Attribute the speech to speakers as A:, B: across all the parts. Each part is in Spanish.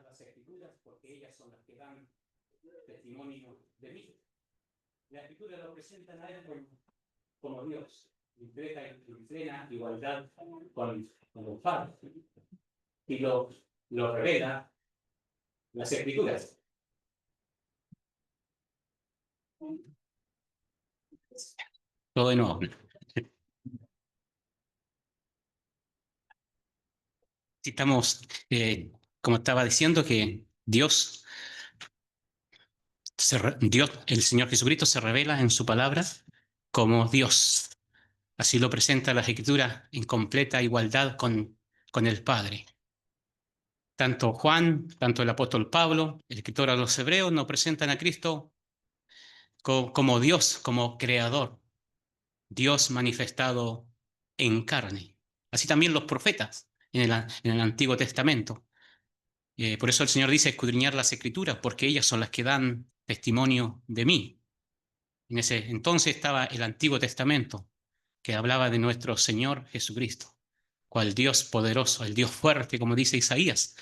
A: las Escrituras porque ellas son las que dan testimonio de mí. Las Escrituras lo presentan a él como Dios, en plena igualdad con el Padre. Y lo revela las Escrituras. Todo de nuevo. Estamos, como estaba diciendo, que Dios, el Señor Jesucristo se revela en su palabra como Dios. Así lo presenta las Escrituras en completa igualdad con el Padre. Tanto Juan, tanto el apóstol Pablo, el escritor a los Hebreos, nos presentan a Cristo como Dios, como creador, Dios manifestado en carne. Así también los profetas en el Antiguo Testamento. Por eso el Señor dice escudriñar las Escrituras, porque ellas son las que dan testimonio de mí. En ese entonces estaba el Antiguo Testamento, que hablaba de nuestro Señor Jesucristo, cual Dios poderoso, el Dios fuerte, como dice Isaías,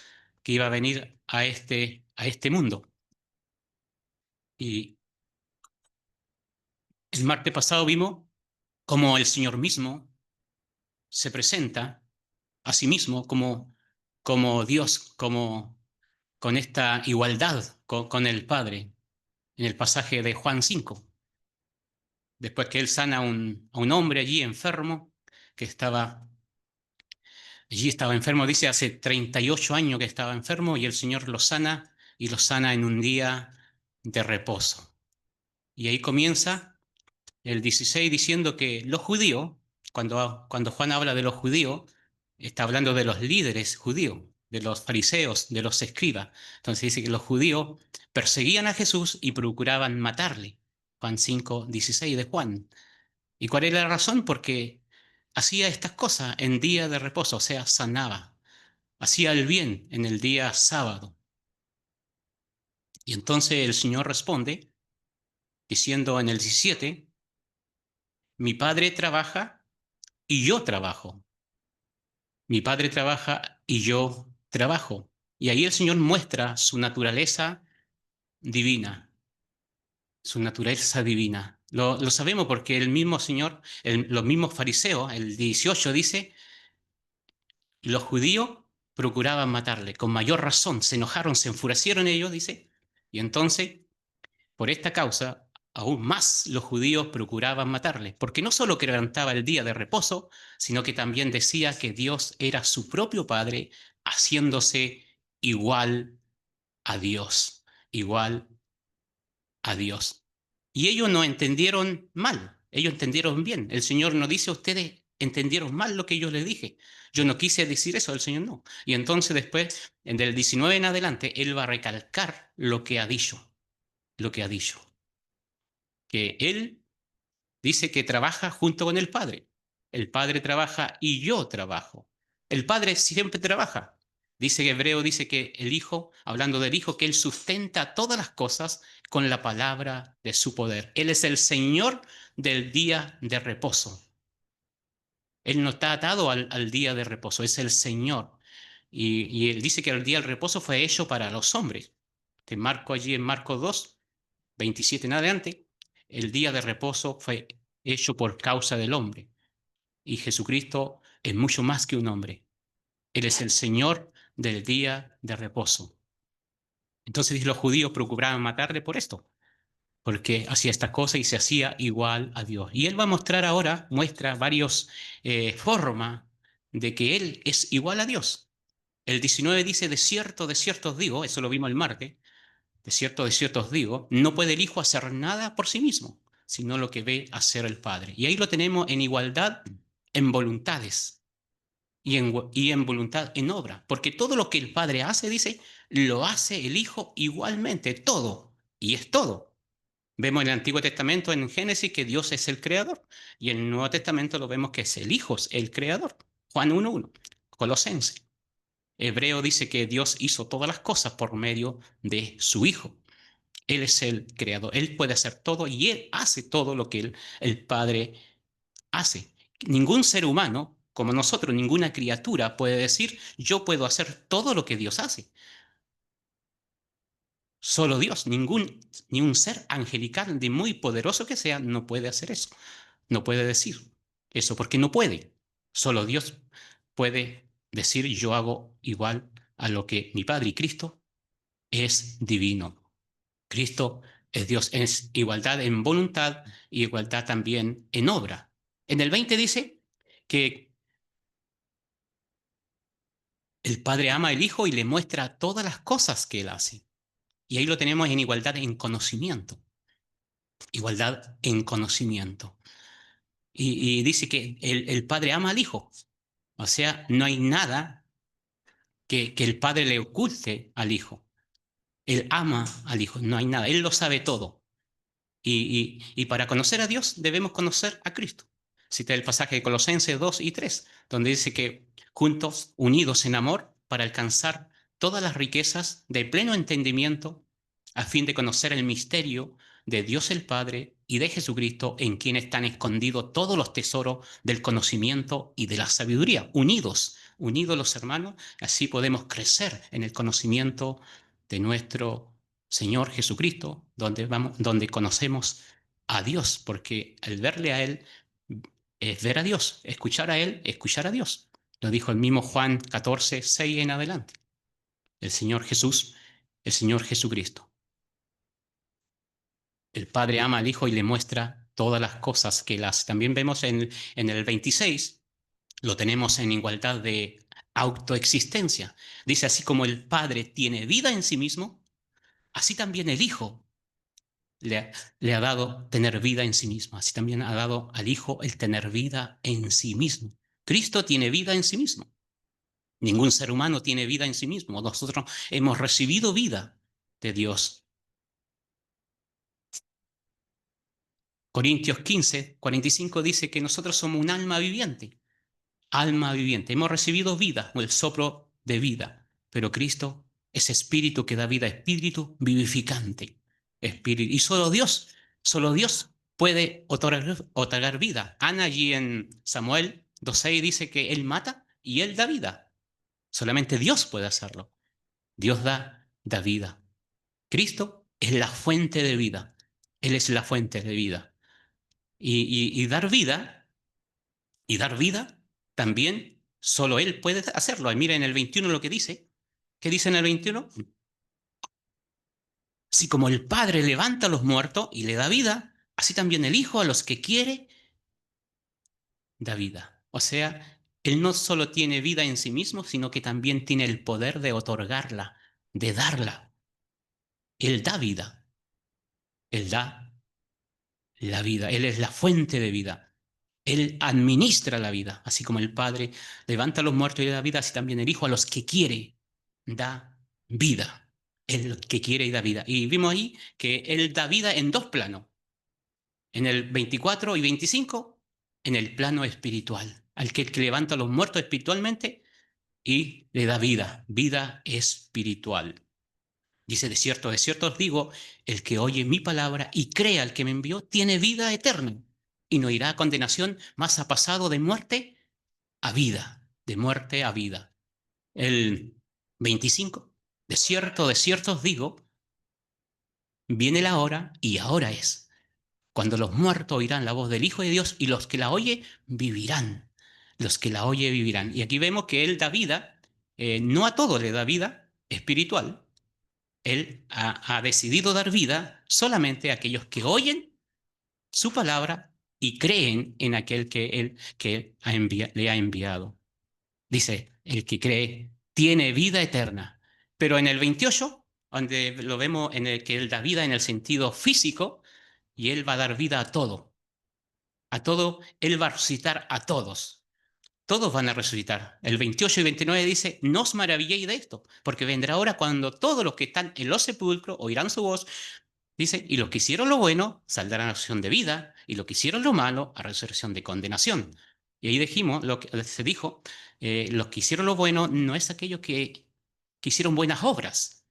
A: que iba a venir a este mundo. Y el martes pasado vimos cómo el Señor mismo se presenta a sí mismo como Dios, con esta igualdad con el Padre, en el pasaje de Juan 5. Después que él sana a un hombre allí enfermo, que estaba enfermo, dice, hace 38 años que estaba enfermo, y el Señor lo sana, y lo sana en un día de reposo. Y ahí comienza el 16 diciendo que los judíos, cuando Juan habla de los judíos, está hablando de los líderes judíos, de los fariseos, de los escribas. Entonces dice que los judíos perseguían a Jesús y procuraban matarle. Juan 5:16 de Juan. ¿Y cuál era la razón? Porque hacía estas cosas en día de reposo, o sea, sanaba. Hacía el bien en el día sábado. Y entonces el Señor responde diciendo en el 17, mi Padre trabaja y yo trabajo. Mi Padre trabaja y yo trabajo. Y ahí el Señor muestra su naturaleza divina. Su naturaleza divina. Lo sabemos porque el mismo Señor, los mismos fariseos, el 18 dice, los judíos procuraban matarle. Con mayor razón, se enojaron, se enfurecieron ellos, dice. Y entonces, por esta causa, aún más los judíos procuraban matarle. Porque no solo quebrantaba el día de reposo, sino que también decía que Dios era su propio Padre, haciéndose igual a Dios. Igual a Dios. Y ellos no entendieron mal, ellos entendieron bien. El Señor no dice, ustedes entendieron mal lo que yo les dije. Yo no quise decir eso, el Señor no. Y entonces después, del 19 en adelante, Él va a recalcar lo que ha dicho. Lo que ha dicho. Que Él dice que trabaja junto con el Padre. El Padre trabaja y yo trabajo. El Padre siempre trabaja. Dice que Hebreo, dice que el Hijo, hablando del Hijo, que Él sustenta todas las cosas con la palabra de su poder. Él es el Señor del día de reposo. Él no está atado al día de reposo, es el Señor. Y Él dice que el día del reposo fue hecho para los hombres. Te marco allí en Marcos 2, 27 en adelante. El día de reposo fue hecho por causa del hombre. Y Jesucristo es mucho más que un hombre. Él es el Señor del día de reposo. Entonces los judíos procuraban matarle por esto, porque hacía estas cosas y se hacía igual a Dios. Y él va a mostrar ahora, muestra varias formas de que él es igual a Dios. El 19 dice, de cierto os digo, eso lo vimos el martes, de cierto os digo, no puede el Hijo hacer nada por sí mismo, sino lo que ve hacer el Padre. Y ahí lo tenemos en igualdad en voluntades y en voluntad en obra, porque todo lo que el Padre hace, dice, lo hace el Hijo igualmente, todo, y es todo. Vemos en el Antiguo Testamento, en Génesis, que Dios es el creador, y en el Nuevo Testamento lo vemos que es el Hijo, el creador. Juan 1:1, Colosenses. Hebreo dice que Dios hizo todas las cosas por medio de su Hijo. Él es el creador, Él puede hacer todo y Él hace todo lo que el Padre hace. Ningún ser humano, como nosotros, ninguna criatura puede decir, yo puedo hacer todo lo que Dios hace. Solo Dios, ni un ser angelical, de muy poderoso que sea, no puede hacer eso. No puede decir eso porque no puede. Solo Dios puede decir yo hago igual a lo que mi Padre, y Cristo es divino. Cristo es Dios, es igualdad en voluntad y igualdad también en obra. En el 20 dice que el Padre ama al Hijo y le muestra todas las cosas que Él hace. Y ahí lo tenemos en igualdad en conocimiento. Igualdad en conocimiento. Y dice que el Padre ama al Hijo. O sea, no hay nada que el Padre le oculte al Hijo. Él ama al Hijo, no hay nada. Él lo sabe todo. Y para conocer a Dios debemos conocer a Cristo. Cita el pasaje de Colosenses 2 y 3, donde dice que juntos, unidos en amor, para alcanzar todas las riquezas de pleno entendimiento, a fin de conocer el misterio de Dios el Padre y de Jesucristo, en quien están escondidos todos los tesoros del conocimiento y de la sabiduría. Unidos, unidos los hermanos, así podemos crecer en el conocimiento de nuestro Señor Jesucristo, donde conocemos a Dios, porque al verle a Él es ver a Dios, escuchar a Él, escuchar a Dios. Lo dijo el mismo Juan 14, 6 en adelante. El Señor Jesús, el Señor Jesucristo. El Padre ama al Hijo y le muestra todas las cosas que Él hace. También vemos en el 26, lo tenemos en igualdad de autoexistencia. Dice, así como el Padre tiene vida en sí mismo, así también el Hijo le, le ha dado tener vida en sí mismo. Así también ha dado al Hijo el tener vida en sí mismo. Cristo tiene vida en sí mismo. Ningún ser humano tiene vida en sí mismo. Nosotros hemos recibido vida de Dios. Corintios 15, 45 dice que nosotros somos un alma viviente. Alma viviente. Hemos recibido vida, o el soplo de vida. Pero Cristo es espíritu que da vida, espíritu vivificante. Espíritu. Y solo Dios puede otorgar vida. Ana allí en Samuel 2:6 dice que Él mata y Él da vida. Solamente Dios puede hacerlo. Dios da vida. Cristo es la fuente de vida. Él es la fuente de vida. Y dar vida, también solo Él puede hacerlo. Y mira en el 21 lo que dice. ¿Qué dice en el 21? Así como el Padre levanta a los muertos y le da vida, así también el Hijo a los que quiere da vida. O sea, Él no solo tiene vida en sí mismo, sino que también tiene el poder de otorgarla, de darla. Él da vida. Él da la vida. Él es la fuente de vida. Él administra la vida. Así como el Padre levanta a los muertos y da vida, así también el Hijo a los que quiere da vida. El que quiere y da vida. Y vimos ahí que Él da vida en dos planos. En el 24 y 25, en el plano espiritual. Al que levanta a los muertos espiritualmente y le da vida. Vida espiritual. Dice, de cierto os digo, el que oye mi palabra y cree al que me envió, tiene vida eterna y no irá a condenación, mas ha pasado de muerte a vida, de muerte a vida. El 25, de cierto os digo, viene la hora y ahora es, cuando los muertos oirán la voz del Hijo de Dios y los que la oye vivirán. Los que la oye vivirán. Y aquí vemos que Él da vida, no a todo le da vida espiritual. Él ha decidido dar vida solamente a aquellos que oyen su palabra y creen en aquel que Él le ha enviado. Dice, el que cree tiene vida eterna. Pero en el 28, donde lo vemos en el que Él da vida en el sentido físico, y Él va a dar vida a todo. A todo, Él va a resucitar a todos. Todos van a resucitar. El 28 y 29 dice, no os maravilléis de esto, porque vendrá hora cuando todos los que están en los sepulcros oirán su voz. Dice, y los que hicieron lo bueno saldrán a resurrección de vida, y los que hicieron lo malo a resurrección de condenación. Y ahí dijimos, lo que se dijo, los que hicieron lo bueno no es aquellos que hicieron buenas obras,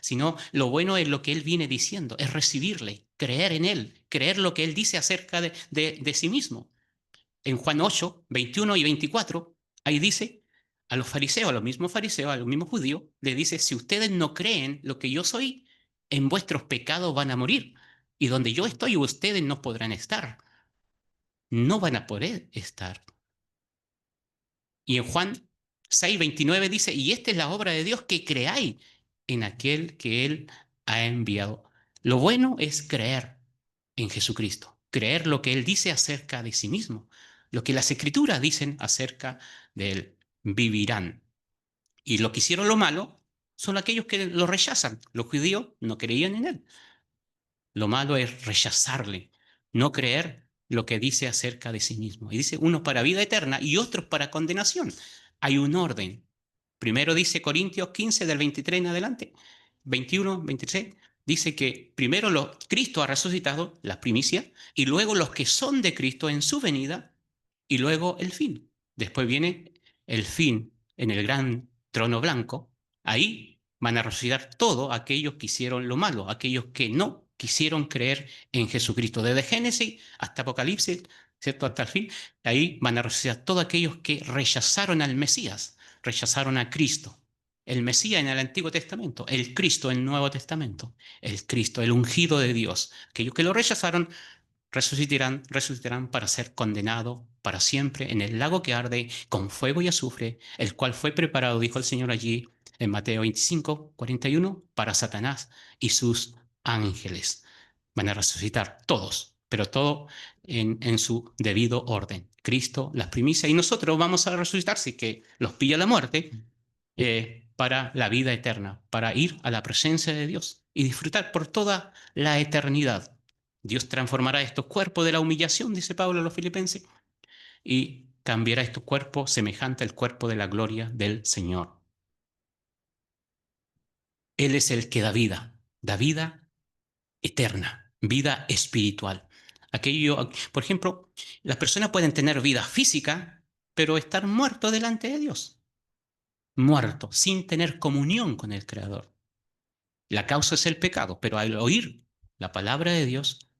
A: sino lo bueno es lo que él viene diciendo, es recibirle, creer en él, creer lo que él dice acerca de sí mismo. En Juan 8, 21 y 24, ahí dice, a los fariseos, a los mismos fariseos, a los mismos judíos, les dice, si ustedes no creen lo que yo soy, en vuestros pecados van a morir. Y donde yo estoy, ustedes no podrán estar. No van a poder estar. Y en Juan 6:29 dice, y esta es la obra de Dios, que creáis en aquel que Él ha enviado. Lo bueno es creer en Jesucristo, creer lo que Él dice acerca de sí mismo, lo que las Escrituras dicen acerca de Él. Vivirán. Y lo que hicieron lo malo son aquellos que lo rechazan. Los judíos no creían en Él. Lo malo es rechazarle, no creer lo que dice acerca de sí mismo. Y dice, unos para vida eterna y otros para condenación. Hay un orden. Primero dice Corintios 15, del 23 en adelante, 21, 23, dice que primero Cristo ha resucitado, la primicia, y luego los que son de Cristo en su venida, y luego el fin. Después viene el fin en el gran trono blanco. Ahí van a resucitar todos aquellos que hicieron lo malo, aquellos que no quisieron creer en Jesucristo. Desde Génesis hasta Apocalipsis, ¿cierto? Hasta el fin. Ahí van a resucitar todos aquellos que rechazaron al Mesías, rechazaron a Cristo. El Mesías en el Antiguo Testamento, el Cristo en el Nuevo Testamento, el Cristo, el ungido de Dios. Aquellos que lo rechazaron resucitarán para ser condenados para siempre en el lago que arde con fuego y azufre, el cual fue preparado, dijo el Señor allí en Mateo 25:41, para Satanás y sus ángeles. Van a resucitar todos, pero todo en su debido orden. Cristo, las primicias, y nosotros vamos a resucitar si que los pilla la muerte, para la vida eterna, para ir a la presencia de Dios y disfrutar por toda la eternidad. Dios transformará estos cuerpos de la humillación, dice Pablo a los filipenses, y cambiará estos cuerpos semejante al cuerpo de la gloria del Señor. Él es el que da vida eterna, vida espiritual. Aquello, por ejemplo, las personas pueden tener vida física, pero estar muerto delante de Dios, muerto, sin tener comunión con el Creador. La causa es el pecado, pero al oír la palabra de Dios,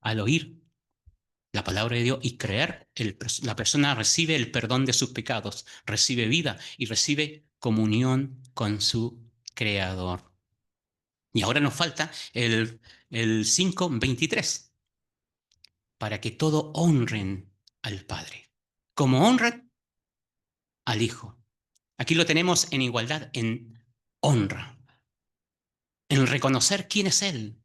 A: al oír la palabra de Dios y creer, la persona recibe el perdón de sus pecados, recibe vida y recibe comunión con su Creador. Y ahora nos falta el 5:23, para que todo honren al Padre, como honran al Hijo. Aquí lo tenemos en igualdad, en honra, en reconocer quién es Él,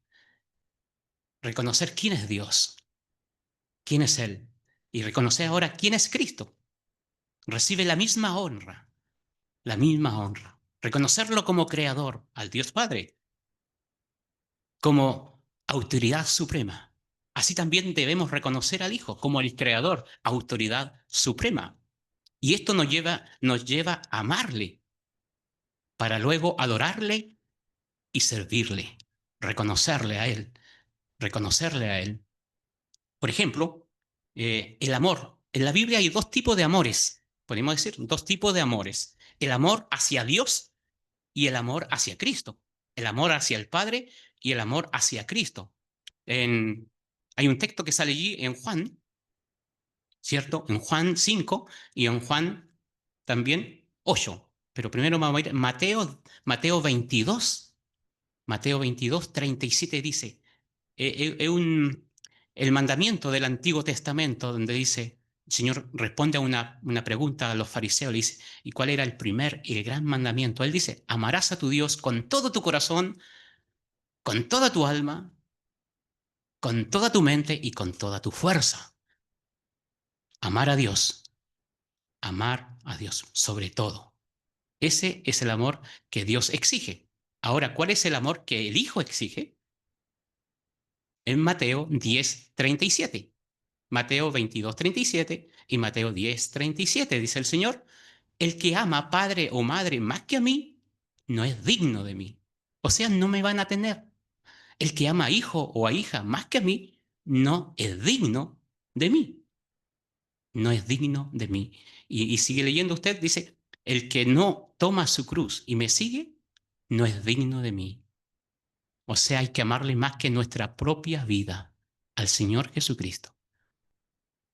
A: reconocer quién es Dios, quién es Él, y reconocer ahora quién es Cristo. Recibe la misma honra, la misma honra. Reconocerlo como creador, al Dios Padre, como autoridad suprema. Así también debemos reconocer al Hijo como el creador, autoridad suprema. Y esto nos lleva a amarle, para luego adorarle y servirle, reconocerle a Él, reconocerle a Él. Por ejemplo, el amor. En la Biblia hay dos tipos de amores, podemos decir, dos tipos de amores. El amor hacia Dios y el amor hacia Cristo. El amor hacia el Padre y el amor hacia Cristo. En, hay un texto que sale allí en Juan, ¿cierto? En Juan 5 y en Juan también 8. Pero primero vamos a ir Mateo 22. Mateo 22, 37 dice, el mandamiento del Antiguo Testamento, donde dice, el Señor responde a una pregunta a los fariseos, le dice, ¿y cuál era el primer y el gran mandamiento? Él dice, amarás a tu Dios con todo tu corazón, con toda tu alma, con toda tu mente y con toda tu fuerza. Amar a Dios sobre todo. Ese es el amor que Dios exige. Ahora, ¿cuál es el amor que el Hijo exige? En Mateo 10:37. Mateo 22:37 y Mateo 10:37 dice el Señor, el que ama padre o madre más que a mí, no es digno de mí. O sea, no me van a tener. El que ama a hijo o a hija más que a mí, no es digno de mí. No es digno de mí. Y sigue leyendo usted, dice, el que no toma su cruz y me sigue, no es digno de mí. O sea, hay que amarle más que nuestra propia vida al Señor Jesucristo.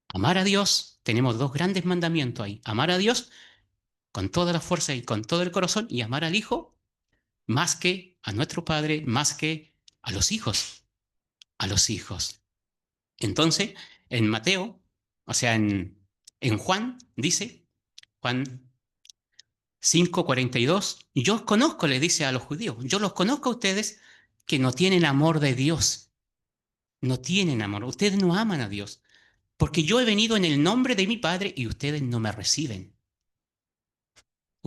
A: Amar a Dios, tenemos dos grandes mandamientos ahí. Amar a Dios con toda la fuerza y con todo el corazón y amar al Hijo más que a nuestro Padre, más que a los hijos, a los hijos. Entonces, en Mateo, o sea, en Juan, dice, Juan 5:42, yo os conozco, le dice a los judíos, yo los conozco a ustedes que no tienen amor de Dios, no tienen amor, ustedes no aman a Dios, porque yo he venido en el nombre de mi Padre y ustedes no me reciben.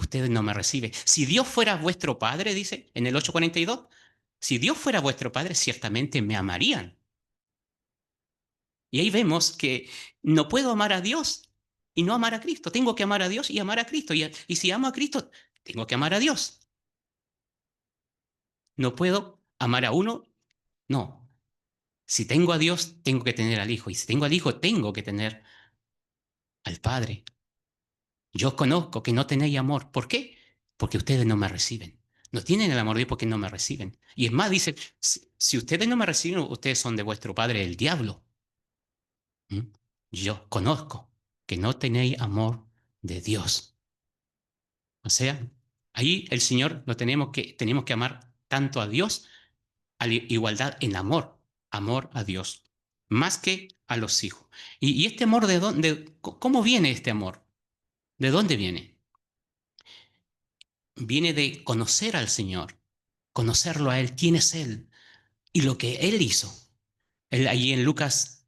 A: Ustedes no me reciben. Si Dios fuera vuestro Padre, dice en el 8:42, si Dios fuera vuestro Padre, ciertamente me amarían. Y ahí vemos que no puedo amar a Dios y no amar a Cristo. Tengo que amar a Dios y amar a Cristo. Y si amo a Cristo, tengo que amar a Dios. No puedo amar a uno, no. Si tengo a Dios, tengo que tener al Hijo. Y si tengo al Hijo, tengo que tener al Padre. Yo conozco que no tenéis amor. ¿Por qué? Porque ustedes no me reciben. No tienen el amor de Dios porque no me reciben. Y es más, dice, si ustedes no me reciben, ustedes son de vuestro padre el diablo. ¿Mm? Yo conozco que no tenéis amor de Dios. O sea, ahí el Señor lo tenemos que amar tanto a Dios, a la igualdad en amor, amor a Dios, más que a los hijos. Y este amor, ¿de dónde, cómo viene este amor? ¿De dónde viene? Viene de conocer al Señor, conocerlo a Él, quién es Él y lo que Él hizo. Él, ahí en Lucas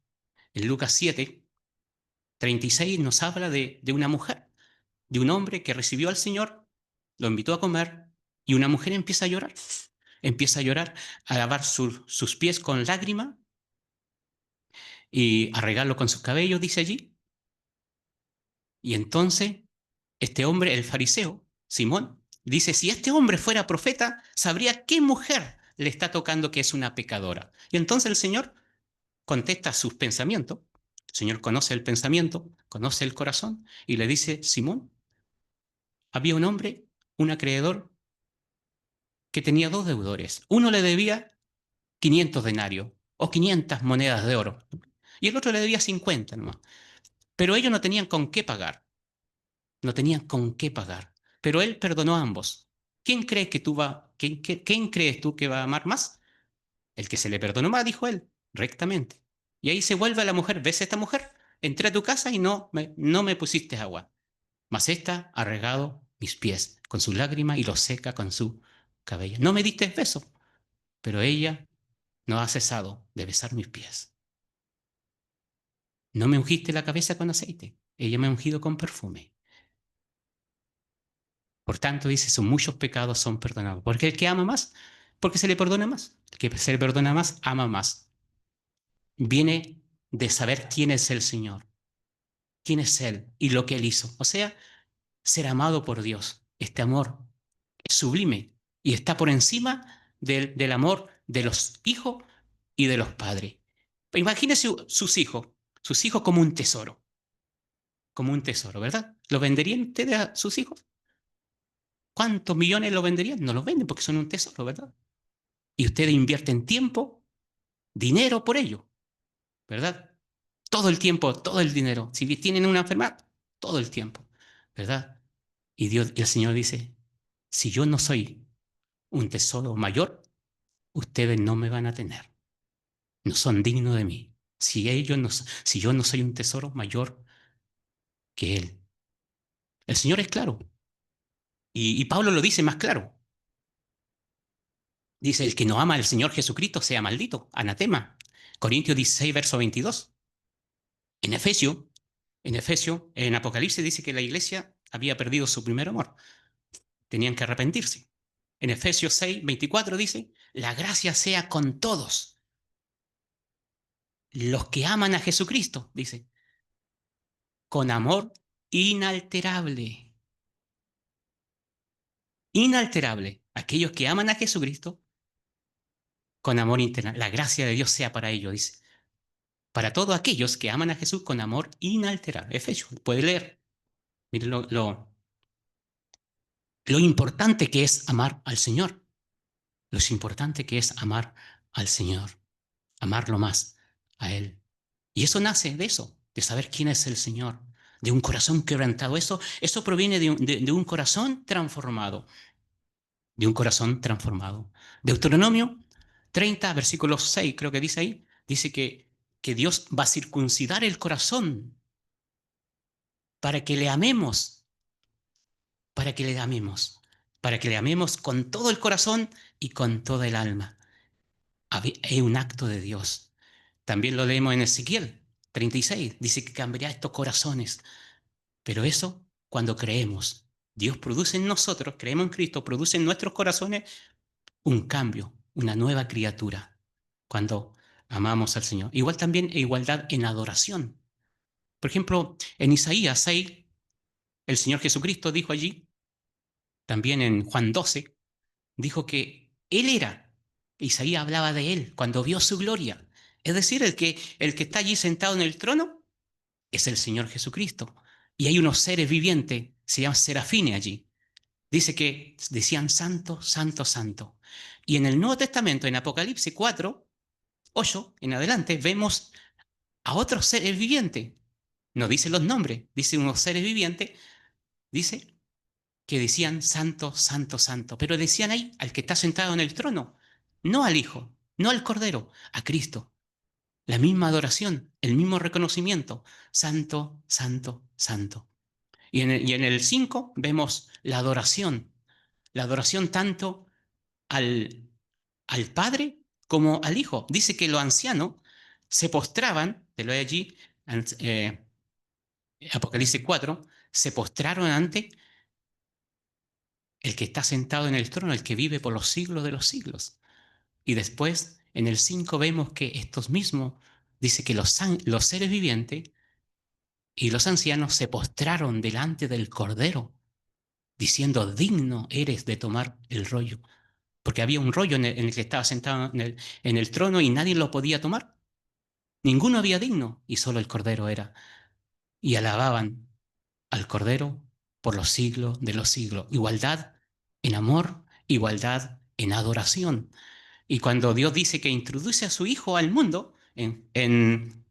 A: 7:36 nos habla de una mujer, de un hombre que recibió al Señor, lo invitó a comer y una mujer empieza a llorar, a lavar sus pies con lágrimas y a regarlo con sus cabellos, dice allí. Y entonces este hombre, el fariseo, Simón, dice, si este hombre fuera profeta, sabría qué mujer le está tocando que es una pecadora. Y entonces el Señor contesta sus pensamientos. El Señor conoce el pensamiento, conoce el corazón y le dice, Simón, había un hombre, un acreedor, que tenía dos deudores. Uno le debía 500 denarios o 500 monedas de oro y el otro le debía 50 nomás. Pero ellos no tenían con qué pagar, no tenían con qué pagar. Pero él perdonó a ambos. ¿Quién crees tú que va a amar más? El que se le perdonó más, dijo él, rectamente. Y ahí se vuelve a la mujer, ¿ves a esta mujer? Entré a tu casa y no me pusiste agua, mas esta ha regado mis pies con su lágrima y los seca con su cabello. No me diste beso, pero ella no ha cesado de besar mis pies. No me ungiste la cabeza con aceite, ella me ha ungido con perfume. Por tanto, dice, sus muchos pecados son perdonados. Porque el que ama más, porque se le perdona más. El que se le perdona más, ama más. Viene de saber quién es el Señor, quién es Él y lo que Él hizo. O sea, ser amado por Dios. Este amor es sublime y está por encima del amor de los hijos y de los padres. Imagínese sus hijos como un tesoro, ¿verdad? ¿Lo venderían ustedes a sus hijos? ¿Cuántos millones lo venderían? No los venden porque son un tesoro, ¿verdad? Y ustedes invierten tiempo, dinero por ello, ¿verdad? Todo el tiempo, todo el dinero. Si tienen una enfermedad, todo el tiempo, ¿verdad? Y el Señor dice, si yo no soy un tesoro mayor, ustedes no me van a tener. No son dignos de mí. Si yo no soy un tesoro mayor que Él. El Señor es claro. Y Pablo lo dice más claro. Dice, el que no ama al Señor Jesucristo sea maldito, anatema. Corintios 16, verso 22. En Efesio, en Apocalipsis dice que la iglesia había perdido su primer amor. Tenían que arrepentirse. En Efesios 6:24 dice, la gracia sea con todos los que aman a Jesucristo, dice, con amor inalterable. Inalterable. Aquellos que aman a Jesucristo con amor inalterable. La gracia de Dios sea para ellos, dice. Para todos aquellos que aman a Jesús con amor inalterable. Efesios, puede leer. Miren lo importante que es amar al Señor. Lo importante que es amar al Señor. Amarlo más a Él. Y eso nace de eso, de saber quién es el Señor, de un corazón quebrantado. Eso proviene de un corazón transformado, de un corazón transformado. Deuteronomio 30, versículo 6, creo que dice ahí, dice que Dios va a circuncidar el corazón para que le amemos, para que le amemos, para que le amemos con todo el corazón y con toda el alma. Es un acto de Dios. También lo leemos en Ezequiel 36, dice que cambiará estos corazones. Pero eso cuando creemos. Dios produce en nosotros, creemos en Cristo, produce en nuestros corazones un cambio, una nueva criatura, cuando amamos al Señor. Igual también igualdad en adoración. Por ejemplo, en Isaías 6, el Señor Jesucristo dijo allí, también en Juan 12, dijo que Él era. Isaías hablaba de Él cuando vio su gloria. Es decir, el que está allí sentado en el trono es el Señor Jesucristo. Y hay unos seres vivientes, se llaman serafines allí. Dice que decían santo, santo, santo. Y en el Nuevo Testamento, en Apocalipsis 4, 8 en adelante, vemos a otros seres vivientes. No dice los nombres, dice unos seres vivientes, dice que decían santo, santo, santo. Pero decían ahí al que está sentado en el trono, no al Hijo, no al Cordero, a Cristo. La misma adoración, el mismo reconocimiento. Santo, santo, santo. Y en el 5 vemos la adoración tanto al, al Padre como al Hijo. Dice que los ancianos se postraban, te lo he allí, eh, Apocalipsis 4, se postraron ante el que está sentado en el trono, el que vive por los siglos de los siglos. Y después, en el 5 vemos que estos mismos, dice que los seres vivientes y los ancianos se postraron delante del Cordero, diciendo, digno eres de tomar el rollo. Porque había un rollo en el que estaba sentado en el trono y nadie lo podía tomar. Ninguno había digno y solo el Cordero era. Y alababan al Cordero por los siglos de los siglos. Igualdad en amor, igualdad en adoración. Y cuando Dios dice que introduce a su Hijo al mundo, en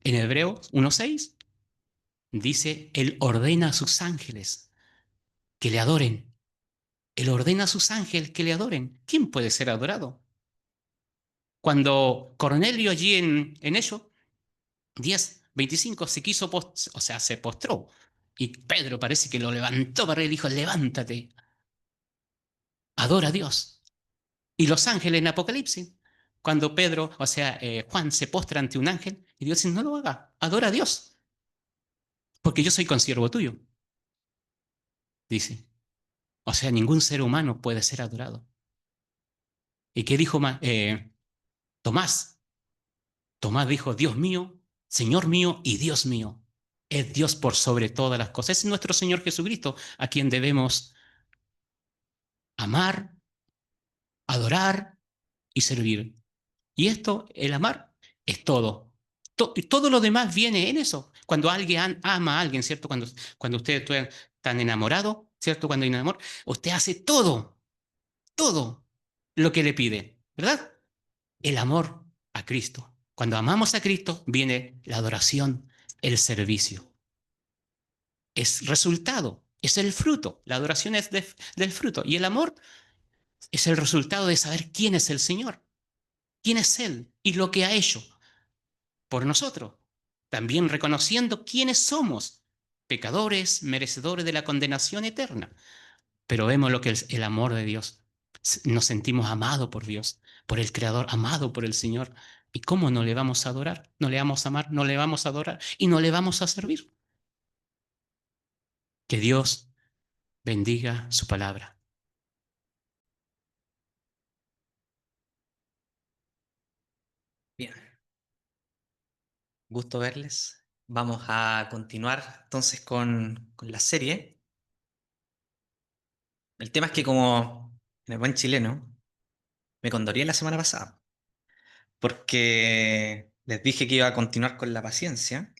A: Hebreos 1:6, dice, Él ordena a sus ángeles que le adoren. Él ordena a sus ángeles que le adoren. ¿Quién puede ser adorado? Cuando Cornelio allí en ello 10:25 se quiso, o sea, se postró. Y Pedro parece que lo levantó para él, dijo, levántate, adora a Dios. Y los ángeles en Apocalipsis, cuando Pedro, o sea, Juan se postra ante un ángel, y Dios dice, no lo haga, adora a Dios, porque yo soy consiervo tuyo, dice. O sea, ningún ser humano puede ser adorado. ¿Y qué dijo Tomás? Tomás dijo, Dios mío, Señor mío y Dios mío. Es Dios por sobre todas las cosas. Es nuestro Señor Jesucristo a quien debemos amar, adorar y servir. Y esto, el amar, es todo. Todo lo demás viene en eso. Cuando alguien ama a alguien, ¿cierto? Cuando ustedes están enamorados, ¿cierto? Cuando hay un amor, usted hace todo lo que le pide, ¿verdad? El amor a Cristo. Cuando amamos a Cristo, viene la adoración, el servicio. Es resultado, es el fruto. La adoración es del fruto. Y el amor es el resultado de saber quién es el Señor, quién es Él y lo que ha hecho por nosotros. También reconociendo quiénes somos, pecadores, merecedores de la condenación eterna. Pero vemos lo que es el amor de Dios. Nos sentimos amados por Dios, por el Creador, amado por el Señor. ¿Y cómo no le vamos a adorar? No le vamos a amar, no le vamos a adorar y no le vamos a servir. Que Dios bendiga su palabra.
B: Bien, gusto verles. Vamos a continuar entonces con la serie. El tema es que como en el buen chileno, me condoré la semana pasada, porque les dije que iba a continuar con la paciencia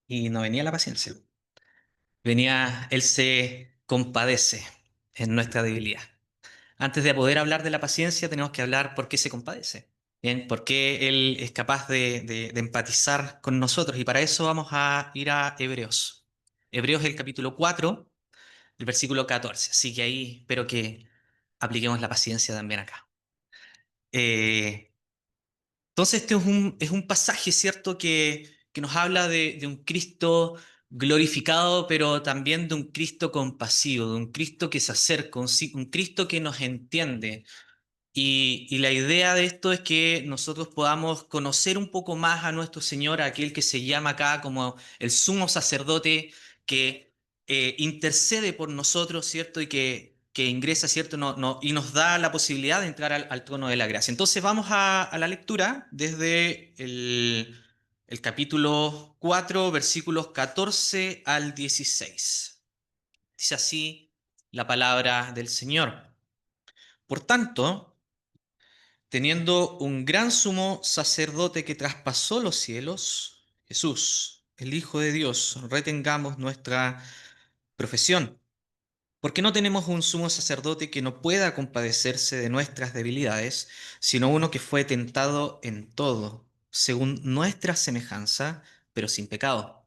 B: y no venía la paciencia. Venía, Él se compadece en nuestra debilidad. Antes de poder hablar de la paciencia, tenemos que hablar por qué se compadece. Bien, por qué Él es capaz de empatizar con nosotros. Y para eso vamos a ir a Hebreos. Hebreos el capítulo 4, el versículo 14. Así que ahí espero que apliquemos la paciencia también acá. Eh, entonces este es un pasaje, ¿cierto?, que nos habla de un Cristo glorificado, pero también de un Cristo compasivo, de un Cristo que se acerca, un Cristo que nos entiende. Y la idea de esto es que nosotros podamos conocer un poco más a nuestro Señor, a aquel que se llama acá como el sumo sacerdote que intercede por nosotros, ¿cierto? Y que ingresa, ¿cierto? Y nos da la posibilidad de entrar al trono de la gracia. Entonces vamos a la lectura desde el capítulo 4, versículos 14 al 16. Dice así la palabra del Señor. Por tanto, teniendo un gran sumo sacerdote que traspasó los cielos, Jesús, el Hijo de Dios, retengamos nuestra profesión, porque no tenemos un sumo sacerdote que no pueda compadecerse de nuestras debilidades, sino uno que fue tentado en todo, según nuestra semejanza, pero sin pecado.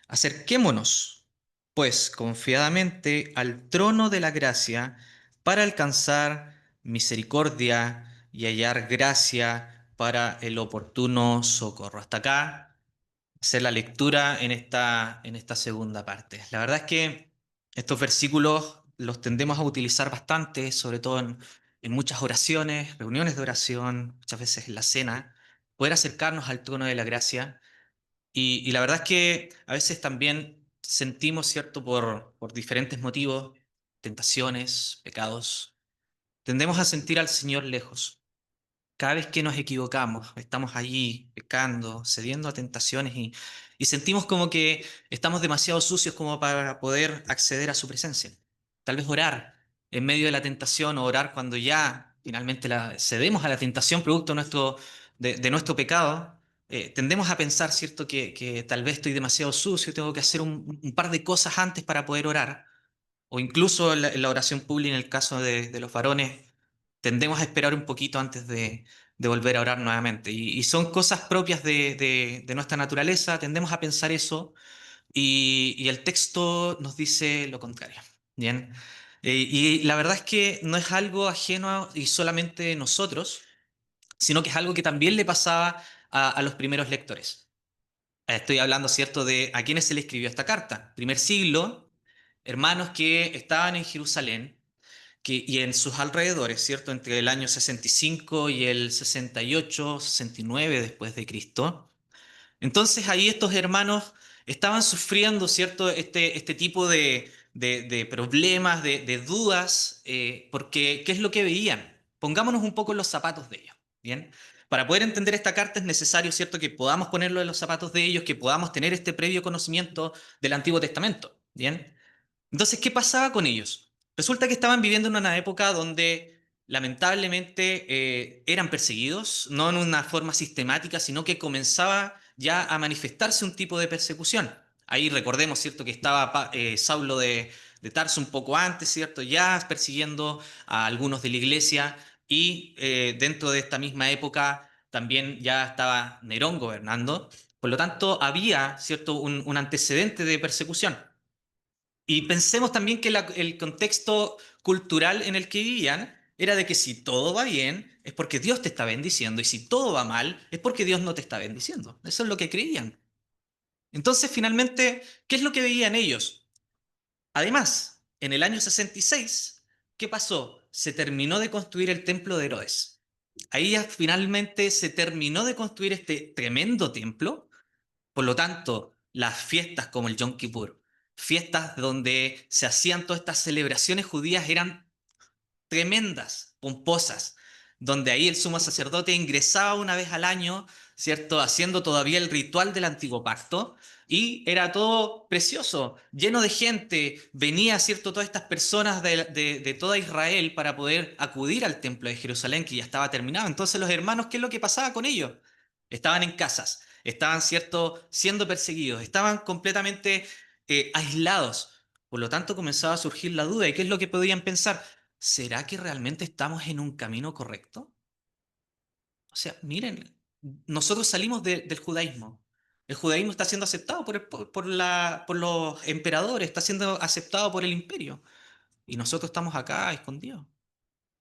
B: Acerquémonos, pues, confiadamente al trono de la gracia para alcanzar misericordia y hallar gracia para el oportuno socorro. Hasta acá, hacer la lectura en esta segunda parte. La verdad es que estos versículos los tendemos a utilizar bastante, sobre todo en muchas oraciones, reuniones de oración, muchas veces en la cena, poder acercarnos al trono de la gracia y la verdad es que a veces también sentimos, ¿cierto?, por diferentes motivos, tentaciones, pecados, tendemos a sentir al Señor lejos. Cada vez que nos equivocamos, estamos allí pecando, cediendo a tentaciones y sentimos como que estamos demasiado sucios como para poder acceder a su presencia. Tal vez orar en medio de la tentación o orar cuando ya finalmente cedemos a la tentación producto de nuestro pecado. Tendemos a pensar, ¿cierto?, que tal vez estoy demasiado sucio, tengo que hacer un par de cosas antes para poder orar. O incluso en la oración pública, en el caso de los varones, tendemos a esperar un poquito antes de volver a orar nuevamente. Y son cosas propias de nuestra naturaleza, tendemos a pensar eso, y el texto nos dice lo contrario. Bien. Y la verdad es que no es algo ajeno y solamente de nosotros, sino que es algo que también le pasaba a los primeros lectores. Estoy hablando, ¿cierto?, de a quienes se le escribió esta carta. Primer siglo, hermanos que estaban en Jerusalén y en sus alrededores, ¿cierto?, entre el año 65 y el 68, 69 después de Cristo. Entonces ahí estos hermanos estaban sufriendo, ¿cierto?, este tipo de problemas, de dudas, porque ¿qué es lo que veían? Pongámonos un poco en los zapatos de ellos, ¿bien? Para poder entender esta carta es necesario, ¿cierto?, que podamos ponerlo en los zapatos de ellos, que podamos tener este previo conocimiento del Antiguo Testamento, ¿bien? Entonces, ¿qué pasaba con ellos? Resulta que estaban viviendo en una época donde lamentablemente eran perseguidos, no en una forma sistemática, sino que comenzaba ya a manifestarse un tipo de persecución. Ahí recordemos, ¿cierto?, que estaba Saulo de Tarso un poco antes, ¿cierto?, ya persiguiendo a algunos de la iglesia y dentro de esta misma época también ya estaba Nerón gobernando. Por lo tanto, había, ¿cierto?, un antecedente de persecución. Y pensemos también que el contexto cultural en el que vivían era de que si todo va bien es porque Dios te está bendiciendo y si todo va mal es porque Dios no te está bendiciendo. Eso es lo que creían. Entonces, finalmente, ¿qué es lo que veían ellos? Además, en el año 66, ¿qué pasó? Se terminó de construir el templo de Herodes. Ahí ya finalmente se terminó de construir este tremendo templo. Por lo tanto, las fiestas como el Yom Kippur, fiestas donde se hacían todas estas celebraciones judías, eran tremendas, pomposas, donde ahí el sumo sacerdote ingresaba una vez al año, ¿cierto? Haciendo todavía el ritual del antiguo pacto, y era todo precioso, lleno de gente, venía, ¿cierto?, todas estas personas de toda Israel para poder acudir al templo de Jerusalén, que ya estaba terminado. Entonces los hermanos, ¿qué es lo que pasaba con ellos? Estaban en casas, estaban, ¿cierto?, siendo perseguidos, estaban completamente aislados. Por lo tanto, comenzaba a surgir la duda. ¿Y qué es lo que podían pensar? ¿Será que realmente estamos en un camino correcto? O sea, miren, nosotros salimos del judaísmo. El judaísmo está siendo aceptado por los emperadores, está siendo aceptado por el imperio. Y nosotros estamos acá escondidos.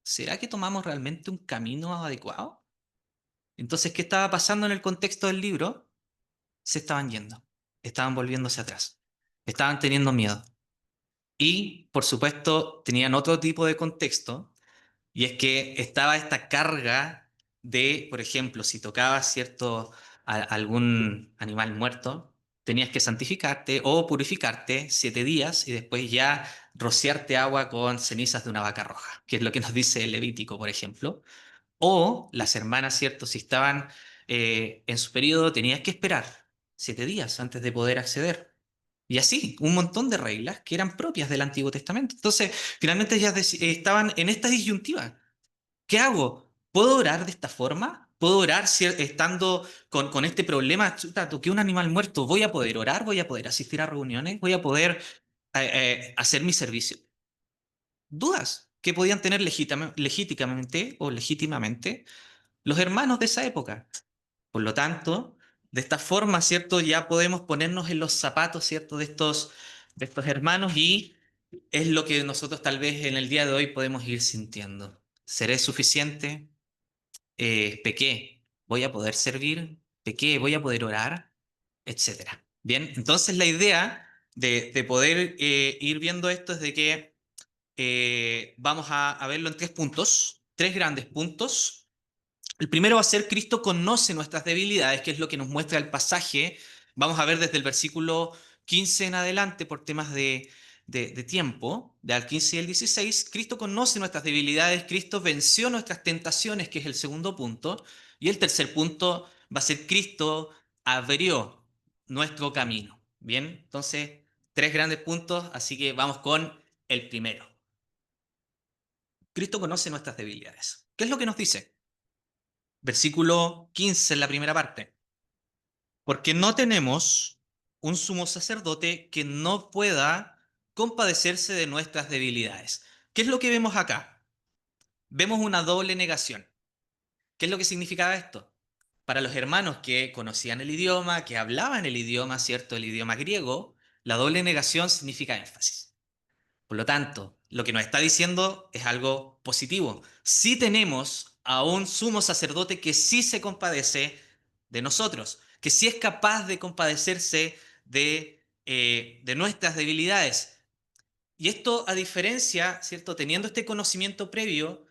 B: ¿Será que tomamos realmente un camino adecuado? Entonces, ¿qué estaba pasando en el contexto del libro? Se estaban yendo, estaban volviéndose atrás, estaban teniendo miedo. Y, por supuesto, tenían otro tipo de contexto, y es que estaba esta carga de, por ejemplo, si tocabas algún animal muerto, tenías que santificarte o purificarte 7 días y después ya rociarte agua con cenizas de una vaca roja, que es lo que nos dice el Levítico, por ejemplo. O las hermanas, ¿cierto? Si estaban en su periodo, tenías que esperar 7 días antes de poder acceder. Y así, un montón de reglas que eran propias del Antiguo Testamento. Entonces, finalmente ellas estaban en esta disyuntiva. ¿Qué hago? ¿Puedo orar de esta forma? ¿Puedo orar estando con este problema? Chuta, toqué un animal muerto. ¿Voy a poder orar? ¿Voy a poder asistir a reuniones? ¿Voy a poder hacer mi servicio? Dudas que podían tener legítimamente o legítimamente los hermanos de esa época. Por lo tanto, de esta forma, ¿cierto? Ya podemos ponernos en los zapatos, ¿cierto? De estos hermanos, y es lo que nosotros tal vez en el día de hoy podemos ir sintiendo. ¿Seré suficiente? ¿Pequé? ¿Voy a poder servir? ¿Pequé? ¿Voy a poder orar? Etcétera. Bien, entonces la idea de poder ir viendo esto es de que vamos a verlo en 3 puntos, 3 grandes puntos. El primero va a ser: Cristo conoce nuestras debilidades, que es lo que nos muestra el pasaje. Vamos a ver desde el versículo 15 en adelante, por temas de tiempo, del 15 y el 16. Cristo conoce nuestras debilidades, Cristo venció nuestras tentaciones, que es el segundo punto. Y el tercer punto va a ser: Cristo abrió nuestro camino. Bien, entonces, 3 grandes puntos, así que vamos con el primero. Cristo conoce nuestras debilidades. ¿Qué es lo que nos dice? Versículo 15 en la primera parte. Porque no tenemos un sumo sacerdote que no pueda compadecerse de nuestras debilidades. ¿Qué es lo que vemos acá? Vemos una doble negación. ¿Qué es lo que significaba esto? Para los hermanos que conocían el idioma, que hablaban el idioma, ¿cierto? El idioma griego, la doble negación significa énfasis. Por lo tanto, lo que nos está diciendo es algo positivo. Sí tenemos a un sumo sacerdote que sí se compadece de nosotros, que sí es capaz de compadecerse de nuestras debilidades. Y esto, a diferencia, ¿cierto? Teniendo este conocimiento previo,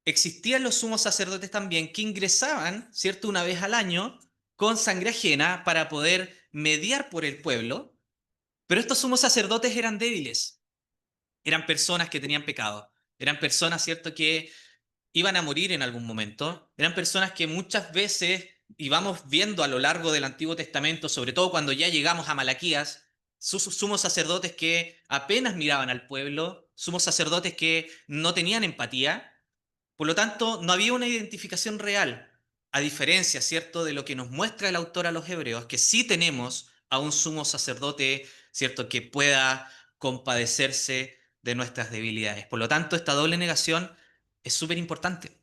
B: existían los sumos sacerdotes también que ingresaban, ¿cierto? Una vez al año con sangre ajena para poder mediar por el pueblo, pero estos sumos sacerdotes eran débiles, eran personas que tenían pecado, eran personas, ¿cierto?, que iban a morir en algún momento, eran personas que muchas veces, y vamos viendo a lo largo del Antiguo Testamento, sobre todo cuando ya llegamos a Malaquías, sumos sacerdotes que apenas miraban al pueblo, sumos sacerdotes que no tenían empatía. Por lo tanto, no había una identificación real, a diferencia, ¿cierto?, de lo que nos muestra el autor a los hebreos, que sí tenemos a un sumo sacerdote, ¿cierto?, que pueda compadecerse de nuestras debilidades. Por lo tanto, esta doble negación es súper importante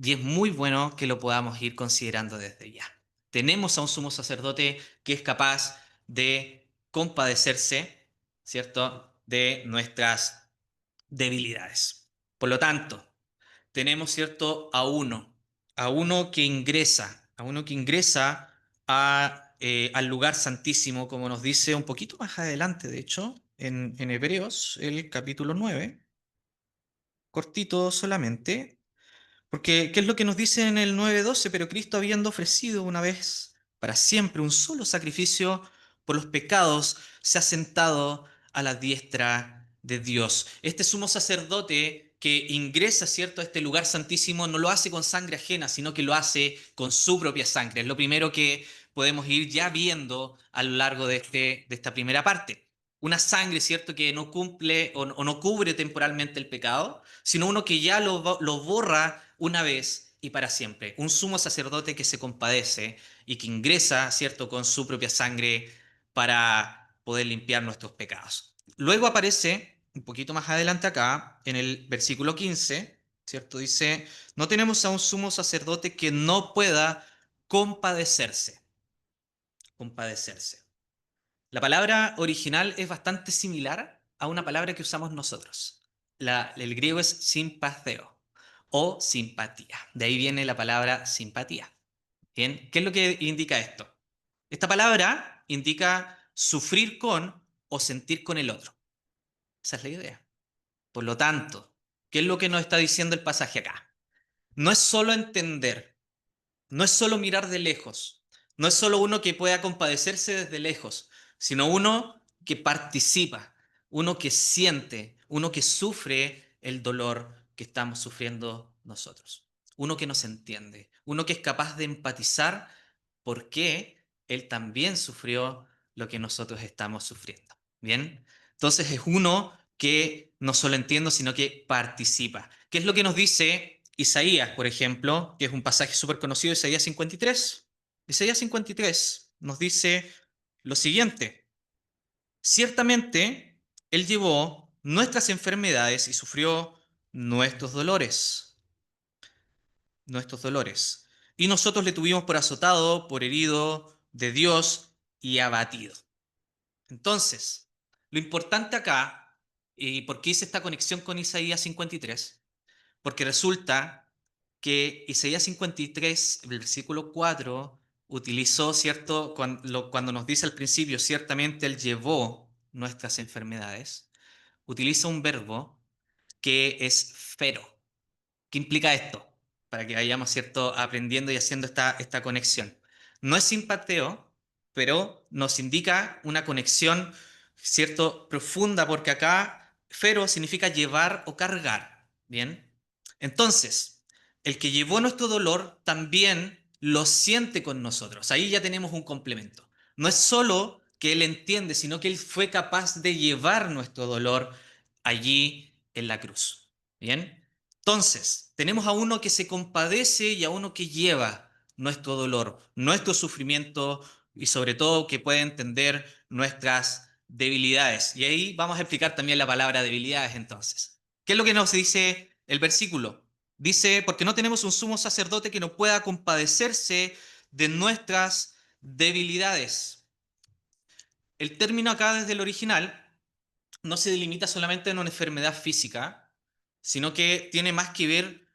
B: y es muy bueno que lo podamos ir considerando desde ya. Tenemos a un sumo sacerdote que es capaz de compadecerse, ¿cierto?, de nuestras debilidades. Por lo tanto, tenemos, ¿cierto?, a uno que ingresa, al lugar santísimo, como nos dice un poquito más adelante, de hecho, en Hebreos, el capítulo 9, cortito solamente. Porque, ¿qué es lo que nos dice en el 9:12? Pero Cristo, habiendo ofrecido una vez para siempre un solo sacrificio por los pecados, se ha sentado a la diestra de Dios. Este sumo sacerdote que ingresa, ¿cierto?, a este lugar santísimo no lo hace con sangre ajena, sino que lo hace con su propia sangre. Es lo primero que podemos ir ya viendo a lo largo de esta primera parte. Una sangre, ¿cierto?, que no cumple o no cubre temporalmente el pecado, sino uno que ya lo borra una vez y para siempre. Un sumo sacerdote que se compadece y que ingresa, ¿cierto?, con su propia sangre para poder limpiar nuestros pecados. Luego aparece, un poquito más adelante acá, en el versículo 15, ¿cierto? Dice: no tenemos a un sumo sacerdote que no pueda compadecerse. compadecerse. La palabra original es bastante similar a una palabra que usamos nosotros. El griego es simpatheo o simpatía. De ahí viene la palabra simpatía. Bien, ¿qué es lo que indica esto? Esta palabra indica sufrir con o sentir con el otro. Esa es la idea. Por lo tanto, ¿qué es lo que nos está diciendo el pasaje acá? No es solo entender, no es solo mirar de lejos, no es solo uno que pueda compadecerse desde lejos, sino uno que participa, uno que siente, uno que sufre el dolor que estamos sufriendo nosotros, uno que nos entiende, uno que es capaz de empatizar porque él también sufrió lo que nosotros estamos sufriendo. ¿Bien? Entonces es uno que no solo entiende, sino que participa. ¿Qué es lo que nos dice Isaías, por ejemplo, que es un pasaje súper conocido, Isaías 53? Isaías 53 nos dice lo siguiente: ciertamente Él llevó nuestras enfermedades y sufrió nuestros dolores, nuestros dolores. Y nosotros le tuvimos por azotado, por herido de Dios y abatido. Entonces, lo importante acá, y por qué hice esta conexión con Isaías 53, porque resulta que Isaías 53, el versículo 4, utilizó, ¿cierto? Cuando nos dice al principio, ciertamente Él llevó nuestras enfermedades, utiliza un verbo que es fero. ¿Qué implica esto? Para que vayamos, ¿cierto?, aprendiendo y haciendo esta conexión. No es simpateo, pero nos indica una conexión, ¿cierto?, profunda, porque acá fero significa llevar o cargar. ¿Bien? Entonces, el que llevó nuestro dolor también lo siente con nosotros. Ahí ya tenemos un complemento. No es solo que Él entiende, sino que Él fue capaz de llevar nuestro dolor allí en la cruz. ¿Bien? Entonces, tenemos a uno que se compadece y a uno que lleva nuestro dolor, nuestro sufrimiento y sobre todo que puede entender nuestras debilidades. Y ahí vamos a explicar también la palabra debilidades entonces. ¿Qué es lo que nos dice el versículo? Dice, porque no tenemos un sumo sacerdote que no pueda compadecerse de nuestras debilidades. El término acá desde el original no se delimita solamente en una enfermedad física, sino que tiene más que ver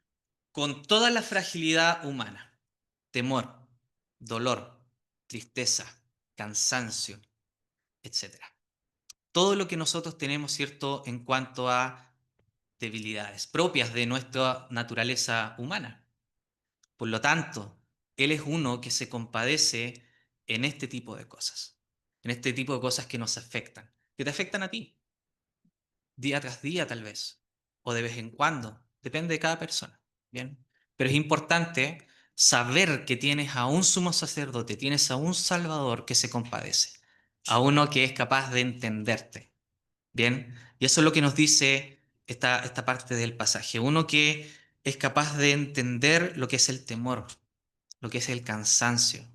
B: con toda la fragilidad humana: temor, dolor, tristeza, cansancio, etcétera. Todo lo que nosotros tenemos, ¿cierto?, en cuanto a debilidades propias de nuestra naturaleza humana. Por lo tanto, Él es uno que se compadece en este tipo de cosas, en este tipo de cosas que nos afectan, que te afectan a ti, día tras día tal vez, o de vez en cuando, depende de cada persona, ¿bien? Pero es importante saber que tienes a un sumo sacerdote, tienes a un Salvador que se compadece, a uno que es capaz de entenderte, ¿bien? Y eso es lo que nos dice esta parte del pasaje, uno que es capaz de entender lo que es el temor, lo que es el cansancio.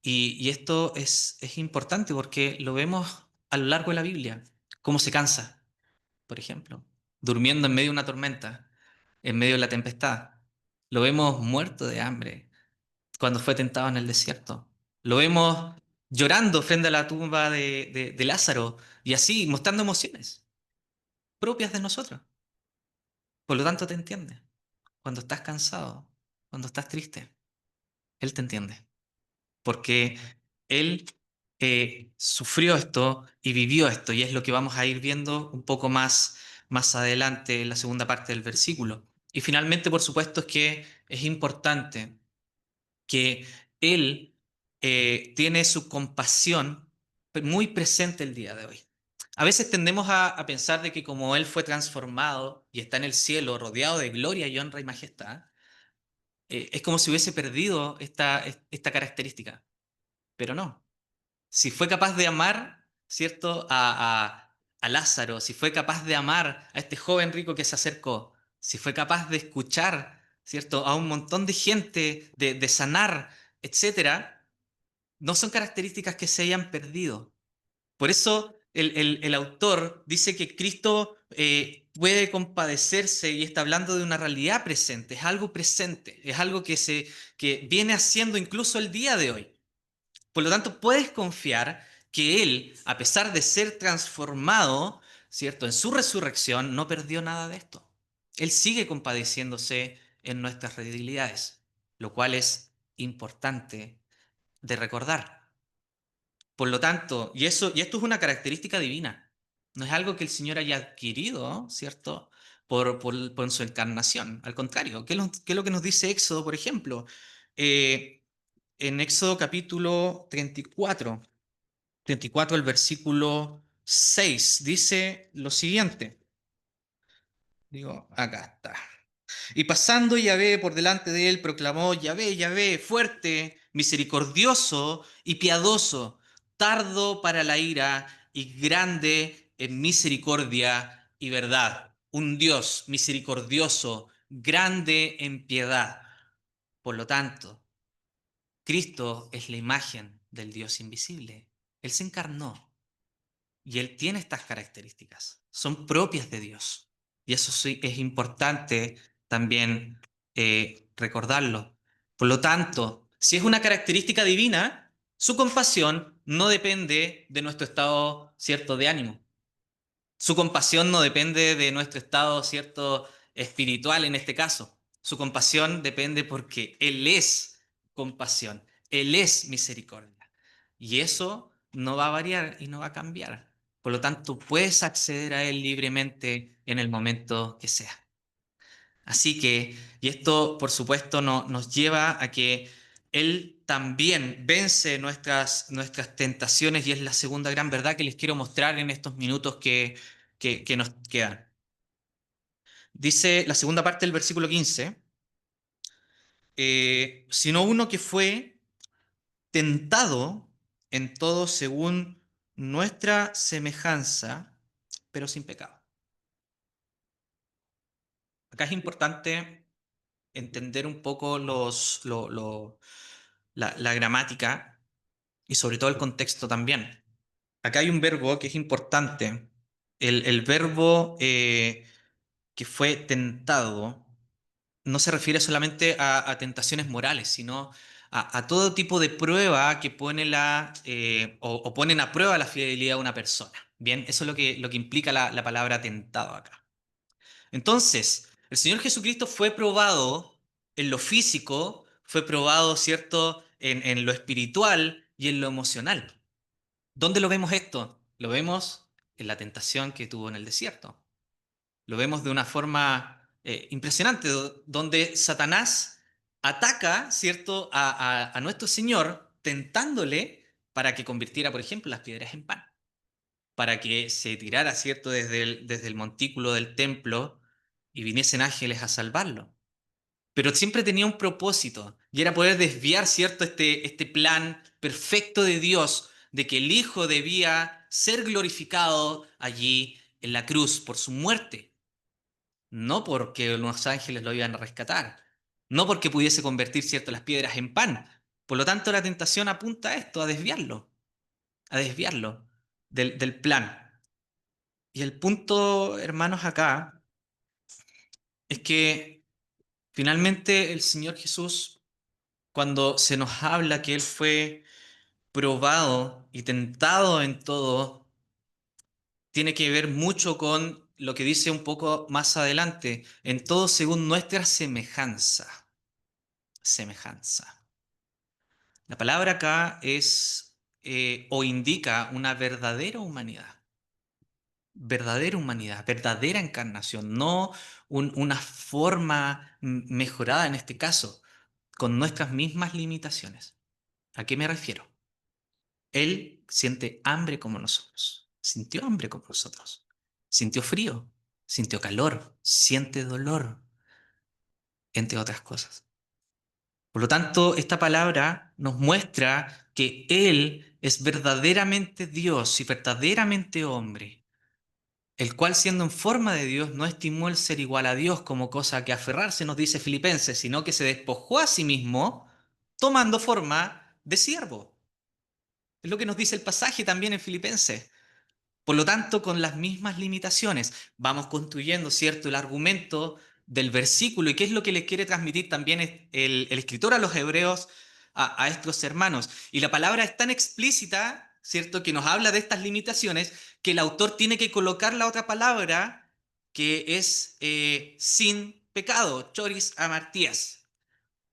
B: Y esto es importante porque lo vemos a lo largo de la Biblia, cómo se cansa, por ejemplo, durmiendo en medio de una tormenta, en medio de la tempestad. Lo vemos muerto de hambre cuando fue tentado en el desierto. Lo vemos llorando frente a la tumba de Lázaro y así, mostrando emociones propias de nosotros. Por lo tanto, te entiende. Cuando estás cansado, cuando estás triste, Él te entiende. Porque Él sufrió esto y vivió esto, y es lo que vamos a ir viendo un poco más adelante en la segunda parte del versículo. Y finalmente, por supuesto, es que es importante que Él tiene su compasión muy presente el día de hoy. A veces tendemos a pensar de que como Él fue transformado y está en el cielo, rodeado de gloria y honra y majestad, es como si hubiese perdido esta característica. Pero no. Si fue capaz de amar, ¿cierto?, a Lázaro, si fue capaz de amar a este joven rico que se acercó, si fue capaz de escuchar, ¿cierto?, a un montón de gente, de sanar, etcétera, no son características que se hayan perdido. Por eso el autor dice que Cristo puede compadecerse y está hablando de una realidad presente, es algo presente, es algo que viene haciendo incluso el día de hoy. Por lo tanto, puedes confiar que Él, a pesar de ser transformado, ¿cierto? En su resurrección, no perdió nada de esto. Él sigue compadeciéndose en nuestras debilidades, lo cual es importante de recordar. Por lo tanto, y esto es una característica divina, no es algo que el Señor haya adquirido, ¿cierto? Por su encarnación. Al contrario, qué es lo que nos dice Éxodo, por ejemplo? Eh, en Éxodo capítulo 34, el versículo 6, dice lo siguiente. Digo, acá está. Y pasando Yahvé por delante de él, proclamó: Yahvé, Yahvé, fuerte, misericordioso y piadoso, tardo para la ira y grande en misericordia y verdad. Un Dios misericordioso, grande en piedad. Por lo tanto, Cristo es la imagen del Dios invisible. Él se encarnó y Él tiene estas características. Son propias de Dios. Y eso sí es importante también recordarlo. Por lo tanto, si es una característica divina, su compasión no depende de nuestro estado cierto de ánimo. Su compasión no depende de nuestro estado cierto espiritual en este caso. Su compasión depende porque Él es compasión. Él es misericordia. Y eso no va a variar y no va a cambiar. Por lo tanto, puedes acceder a Él libremente en el momento que sea. Así que, y esto por supuesto nos lleva a que Él también vence nuestras tentaciones, y es la segunda gran verdad que les quiero mostrar en estos minutos que nos quedan. Dice la segunda parte del versículo 15, sino uno que fue tentado en todo según nuestra semejanza, pero sin pecado. Acá es importante entender un poco la gramática y sobre todo el contexto también. Acá hay un verbo que es importante. El verbo que fue tentado no se refiere solamente a tentaciones morales, sino a todo tipo de prueba que pone o ponen a prueba la fidelidad de una persona. Bien, eso es lo que implica la palabra tentado acá. Entonces, el Señor Jesucristo fue probado en lo físico, fue probado, ¿cierto?, en lo espiritual y en lo emocional. ¿Dónde lo vemos esto? Lo vemos en la tentación que tuvo en el desierto. Lo vemos de una forma impresionante, donde Satanás ataca, ¿cierto?, a nuestro Señor, tentándole para que convirtiera, por ejemplo, las piedras en pan, para que se tirara, ¿cierto?, desde el montículo del templo y viniesen ángeles a salvarlo. Pero siempre tenía un propósito, y era poder desviar, ¿cierto?, este plan perfecto de Dios, de que el Hijo debía ser glorificado allí en la cruz por su muerte, no porque los ángeles lo iban a rescatar, no porque pudiese convertir, ¿cierto?, las piedras en pan. Por lo tanto, la tentación apunta a esto, a desviarlo del plan. Y el punto, hermanos, acá es que finalmente el Señor Jesús, cuando se nos habla que Él fue probado y tentado en todo, tiene que ver mucho con lo que dice un poco más adelante, en todo según nuestra semejanza. Semejanza. La palabra acá es o indica una verdadera humanidad, verdadera encarnación, no una forma mejorada en este caso, con nuestras mismas limitaciones. ¿A qué me refiero? Él siente hambre como nosotros, sintió hambre como nosotros, sintió frío, sintió calor, siente dolor, entre otras cosas. Por lo tanto, esta palabra nos muestra que Él es verdaderamente Dios y verdaderamente hombre, el cual siendo en forma de Dios no estimó el ser igual a Dios como cosa que aferrarse, nos dice Filipenses, sino que se despojó a sí mismo tomando forma de siervo. Es lo que nos dice el pasaje también en Filipenses. Por lo tanto, con las mismas limitaciones, vamos construyendo, ¿cierto?, el argumento del versículo. ¿Y qué es lo que le quiere transmitir también el escritor a los hebreos a estos hermanos. Y la palabra es tan explícita, ¿cierto?, que nos habla de estas limitaciones, que el autor tiene que colocar la otra palabra que es sin pecado, choris amartías.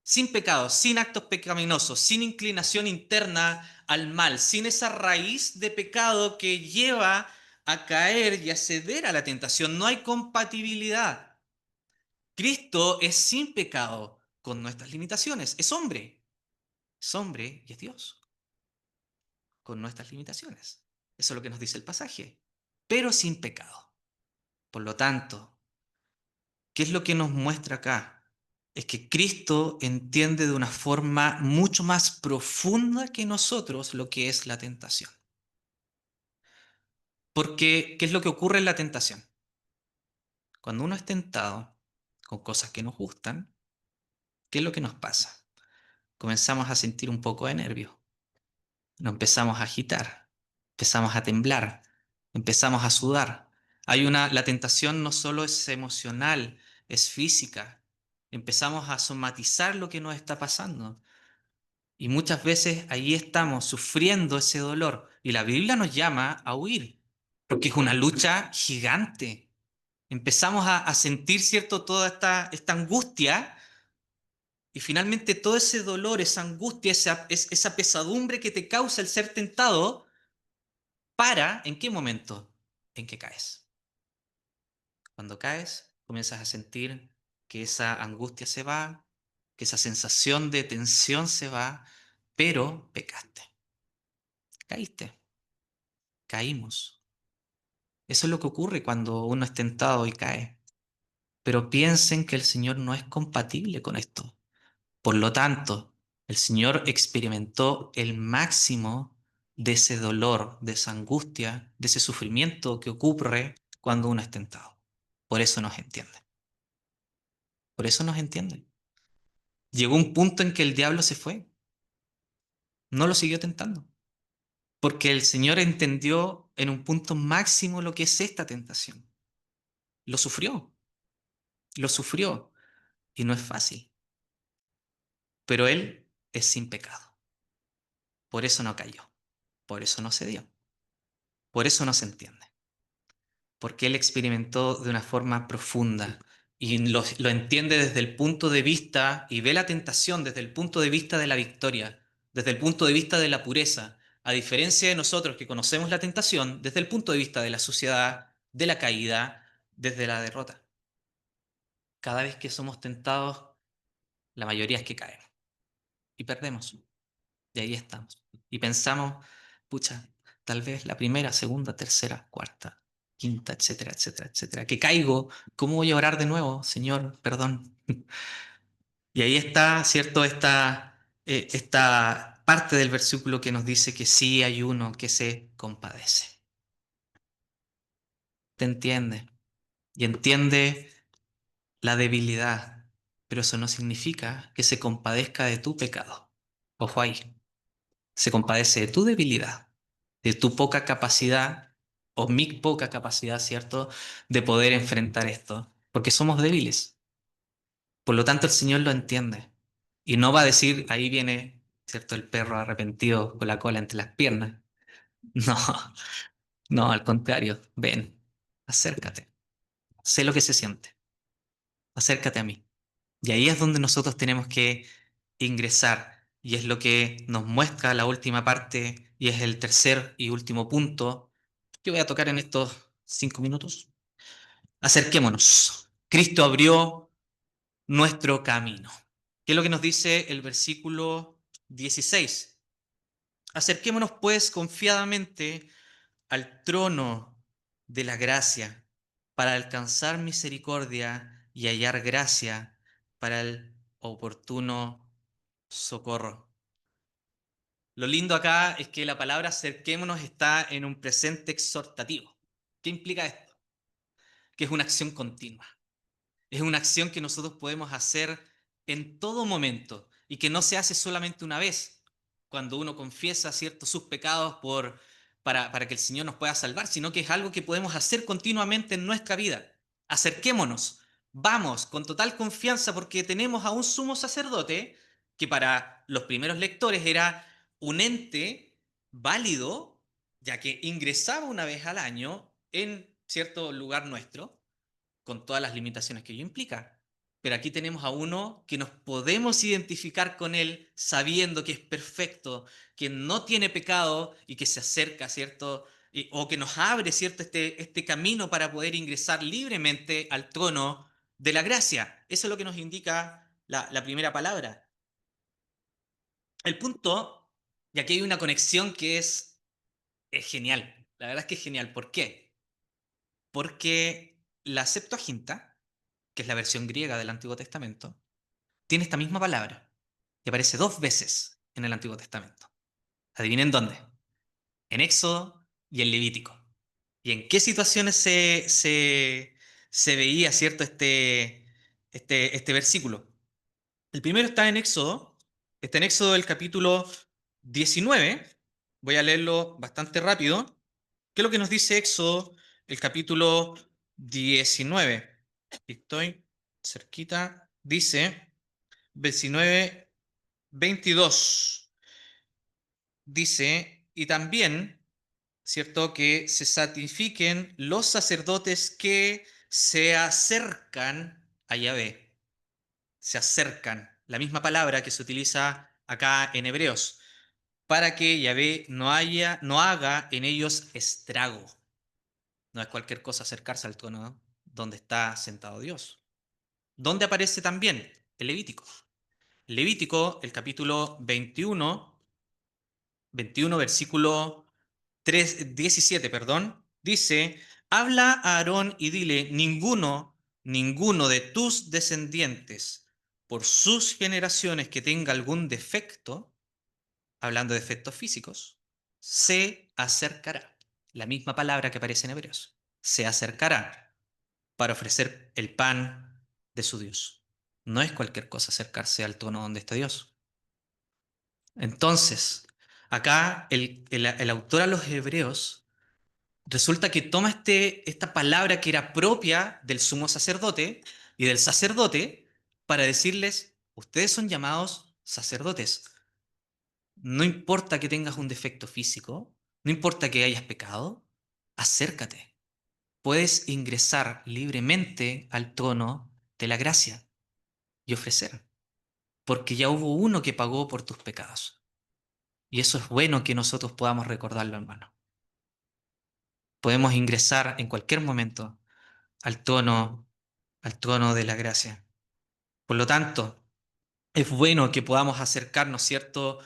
B: Sin pecado, sin actos pecaminosos, sin inclinación interna al mal, sin esa raíz de pecado que lleva a caer y a ceder a la tentación. No hay compatibilidad. Cristo es sin pecado con nuestras limitaciones. Es hombre y es Dios con nuestras limitaciones. Eso es lo que nos dice el pasaje. Pero sin pecado. Por lo tanto, ¿qué es lo que nos muestra acá? Es que Cristo entiende de una forma mucho más profunda que nosotros lo que es la tentación. Porque, ¿qué es lo que ocurre en la tentación? Cuando uno es tentado con cosas que nos gustan, ¿qué es lo que nos pasa? Comenzamos a sentir un poco de nervio, nos empezamos a agitar, empezamos a temblar, empezamos a sudar. La tentación no solo es emocional, es física. Empezamos a somatizar lo que nos está pasando. Y muchas veces ahí estamos sufriendo ese dolor. Y la Biblia nos llama a huir, porque es una lucha gigante. Empezamos a sentir, ¿cierto?, toda esta angustia. Y finalmente todo ese dolor, esa angustia, esa pesadumbre que te causa el ser tentado, ¿en qué momento? En que caes. Cuando caes, comienzas a sentir que esa angustia se va, que esa sensación de tensión se va, pero pecaste. Caíste. Caímos. Eso es lo que ocurre cuando uno es tentado y cae. Pero piensen que el Señor no es compatible con esto. Por lo tanto, el Señor experimentó el máximo de ese dolor, de esa angustia, de ese sufrimiento que ocurre cuando uno es tentado. Por eso nos entiende. Por eso nos entiende. Llegó un punto en que el diablo se fue. No lo siguió tentando. Porque el Señor entendió en un punto máximo lo que es esta tentación. Lo sufrió. Lo sufrió. Y no es fácil. Pero Él es sin pecado. Por eso no cayó. Por eso no cedió. Por eso no se entiende. Porque Él experimentó de una forma profunda y lo entiende desde el punto de vista y ve la tentación desde el punto de vista de la victoria, desde el punto de vista de la pureza, a diferencia de nosotros que conocemos la tentación desde el punto de vista de la suciedad, de la caída, desde la derrota. Cada vez que somos tentados, la mayoría es que caemos y perdemos. Y ahí estamos. Y pensamos, pucha, tal vez la primera, segunda, tercera, cuarta, quinta, etcétera, etcétera, etcétera. Que caigo, ¿cómo voy a orar de nuevo? Señor, perdón. Y ahí está, ¿cierto? Esta parte del versículo que nos dice que sí hay uno que se compadece. Te entiende y entiende la debilidad, pero eso no significa que se compadezca de tu pecado. Ojo ahí. Se compadece de tu debilidad, de tu poca capacidad o mi poca capacidad, ¿cierto?, de poder enfrentar esto, porque somos débiles. Por lo tanto, el Señor lo entiende y no va a decir, ahí viene, ¿cierto?, el perro arrepentido con la cola entre las piernas. No, no, al contrario, ven, acércate, sé lo que se siente, acércate a mí. Y ahí es donde nosotros tenemos que ingresar. Y es lo que nos muestra la última parte y es el tercer y último punto que voy a tocar en estos 5 minutos. Acerquémonos. Cristo abrió nuestro camino. ¿Qué es lo que nos dice el versículo 16? Acerquémonos pues confiadamente al trono de la gracia para alcanzar misericordia y hallar gracia para el oportuno socorro. Lo lindo acá es que la palabra acerquémonos está en un presente exhortativo. ¿Qué implica esto? Que es una acción continua. Es una acción que nosotros podemos hacer en todo momento y que no se hace solamente una vez, cuando uno confiesa ciertos sus pecados para que el Señor nos pueda salvar, sino que es algo que podemos hacer continuamente en nuestra vida. Acerquémonos, vamos con total confianza porque tenemos a un sumo sacerdote que para para los primeros lectores era un ente válido, ya que ingresaba una vez al año en cierto lugar nuestro, con todas las limitaciones que ello implica. Pero aquí tenemos a uno que nos podemos identificar con él sabiendo que es perfecto, que no tiene pecado y que se acerca, ¿cierto? O que nos abre, ¿cierto? Este camino para poder ingresar libremente al trono de la gracia. Eso es lo que nos indica la primera palabra. El punto, y aquí hay una conexión que es genial. La verdad es que es genial. ¿Por qué? Porque la Septuaginta, que es la versión griega del Antiguo Testamento, tiene esta misma palabra que aparece dos veces en el Antiguo Testamento. ¿Adivinen dónde? En Éxodo y en Levítico. ¿Y en qué situaciones se veía, cierto, este versículo? El primero está en Éxodo del capítulo 19. Voy a leerlo bastante rápido. ¿Qué es lo que nos dice Éxodo, el capítulo 19? Estoy cerquita. Dice 19, 22. Dice, y también, ¿cierto? Que se santifiquen los sacerdotes que se acercan a Yahvé. Se acercan. La misma palabra que se utiliza acá en Hebreos. Para que Yahvé no haga en ellos estrago. No es cualquier cosa acercarse al trono donde está sentado Dios. ¿Dónde aparece también? El Levítico. Levítico, el capítulo 21, versículo 17, perdón, dice, habla a Aarón y dile, ninguno de tus descendientes, por sus generaciones que tenga algún defecto, hablando de efectos físicos, se acercará. La misma palabra que aparece en Hebreos. Se acercará para ofrecer el pan de su Dios. No es cualquier cosa acercarse al trono donde está Dios. Entonces, acá el autor a los Hebreos resulta que toma esta palabra que era propia del sumo sacerdote y del sacerdote para decirles, ustedes son llamados sacerdotes. No importa que tengas un defecto físico, no importa que hayas pecado, acércate. Puedes ingresar libremente al trono de la gracia y ofrecer, porque ya hubo uno que pagó por tus pecados. Y eso es bueno que nosotros podamos recordarlo, hermano. Podemos ingresar en cualquier momento al trono de la gracia. Por lo tanto, es bueno que podamos acercarnos, ¿cierto?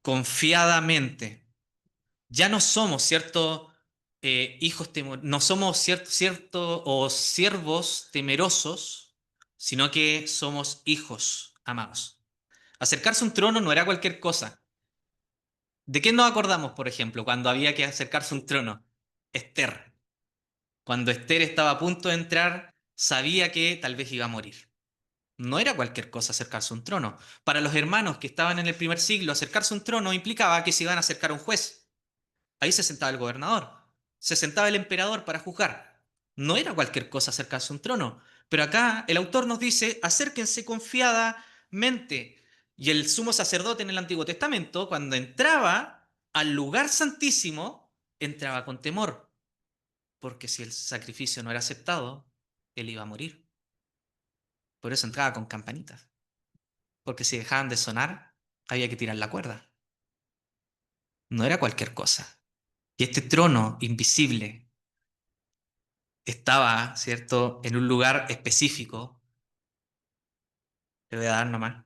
B: Confiadamente. Ya no somos, ¿cierto? No somos, ¿cierto? O siervos temerosos, sino que somos hijos amados. Acercarse a un trono no era cualquier cosa. ¿De qué nos acordamos, por ejemplo, cuando había que acercarse a un trono? Esther. Cuando Esther estaba a punto de entrar, sabía que tal vez iba a morir. No era cualquier cosa acercarse a un trono. Para los hermanos que estaban en el primer siglo, acercarse a un trono implicaba que se iban a acercar a un juez. Ahí se sentaba el gobernador, se sentaba el emperador para juzgar. No era cualquier cosa acercarse a un trono. Pero acá el autor nos dice, acérquense confiadamente. Y el sumo sacerdote en el Antiguo Testamento, cuando entraba al lugar santísimo, entraba con temor, porque si el sacrificio no era aceptado, él iba a morir. Por eso entraba con campanitas, porque si dejaban de sonar, había que tirar la cuerda. No era cualquier cosa. Y este trono invisible estaba, ¿cierto?, en un lugar específico, le voy a dar nomás,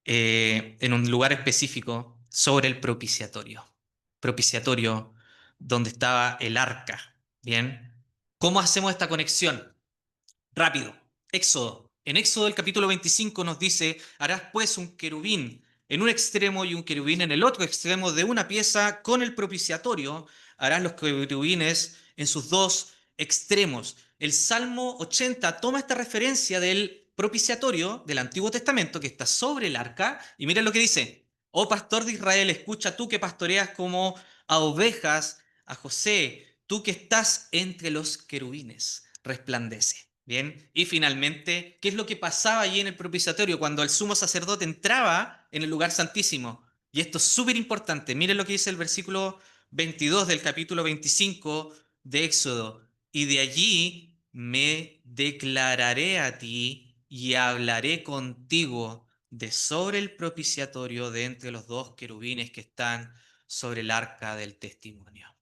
B: en un lugar específico sobre el propiciatorio. Propiciatorio donde estaba el arca. Bien, ¿cómo hacemos esta conexión? Rápido. Éxodo. En Éxodo el capítulo 25 nos dice, harás pues un querubín en un extremo y un querubín en el otro extremo de una pieza con el propiciatorio. Harás los querubines en sus dos extremos. El Salmo 80 toma esta referencia del propiciatorio del Antiguo Testamento que está sobre el arca y miren lo que dice. Oh pastor de Israel, escucha tú que pastoreas como a ovejas a José, tú que estás entre los querubines, resplandece. Bien, y finalmente, ¿qué es lo que pasaba allí en el propiciatorio cuando el sumo sacerdote entraba en el lugar santísimo? Y esto es súper importante. Miren lo que dice el versículo 22 del capítulo 25 de Éxodo. Y de allí me declararé a ti y hablaré contigo de sobre el propiciatorio de entre los dos querubines que están sobre el arca del testimonio.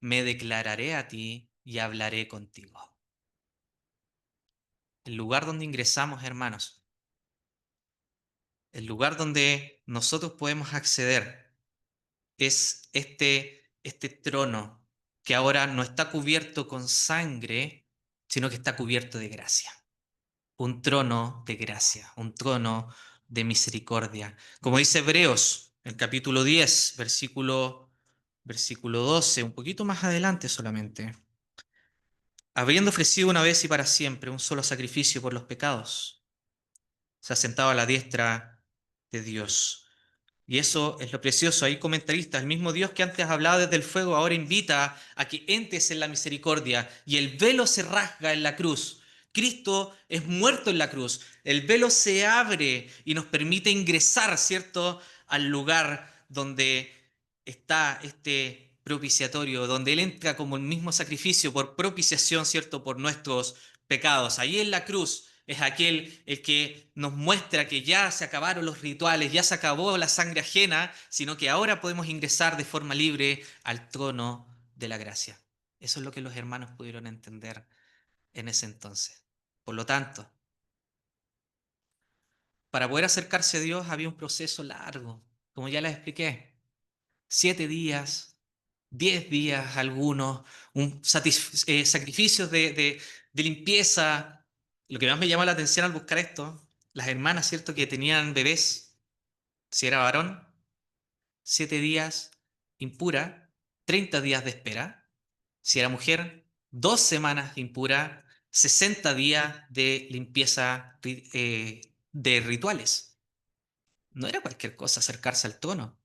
B: Me declararé a ti y hablaré contigo. El lugar donde ingresamos, hermanos, el lugar donde nosotros podemos acceder es este trono que ahora no está cubierto con sangre, sino que está cubierto de gracia. Un trono de gracia, un trono de misericordia. Como dice Hebreos, el capítulo 10, versículo 12, un poquito más adelante solamente. Habiendo ofrecido una vez y para siempre un solo sacrificio por los pecados, se ha sentado a la diestra de Dios. Y eso es lo precioso. Hay comentaristas, el mismo Dios que antes hablaba desde el fuego, ahora invita a que entres en la misericordia y el velo se rasga en la cruz. Cristo es muerto en la cruz. El velo se abre y nos permite ingresar, ¿cierto?, al lugar donde está este propiciatorio, donde Él entra como el mismo sacrificio por propiciación, ¿cierto?, por nuestros pecados. Ahí en la cruz es aquel el que nos muestra que ya se acabaron los rituales, ya se acabó la sangre ajena, sino que ahora podemos ingresar de forma libre al trono de la gracia. Eso es lo que los hermanos pudieron entender en ese entonces. Por lo tanto, para poder acercarse a Dios había un proceso largo, como ya les expliqué. 7 días, 10 días algunos, sacrificios de limpieza. Lo que más me llama la atención al buscar esto, las hermanas, ¿cierto?, que tenían bebés, si era varón, 7 días impura, 30 días de espera. Si era mujer, 2 semanas impura, 60 días de limpieza de rituales. No era cualquier cosa acercarse al trono,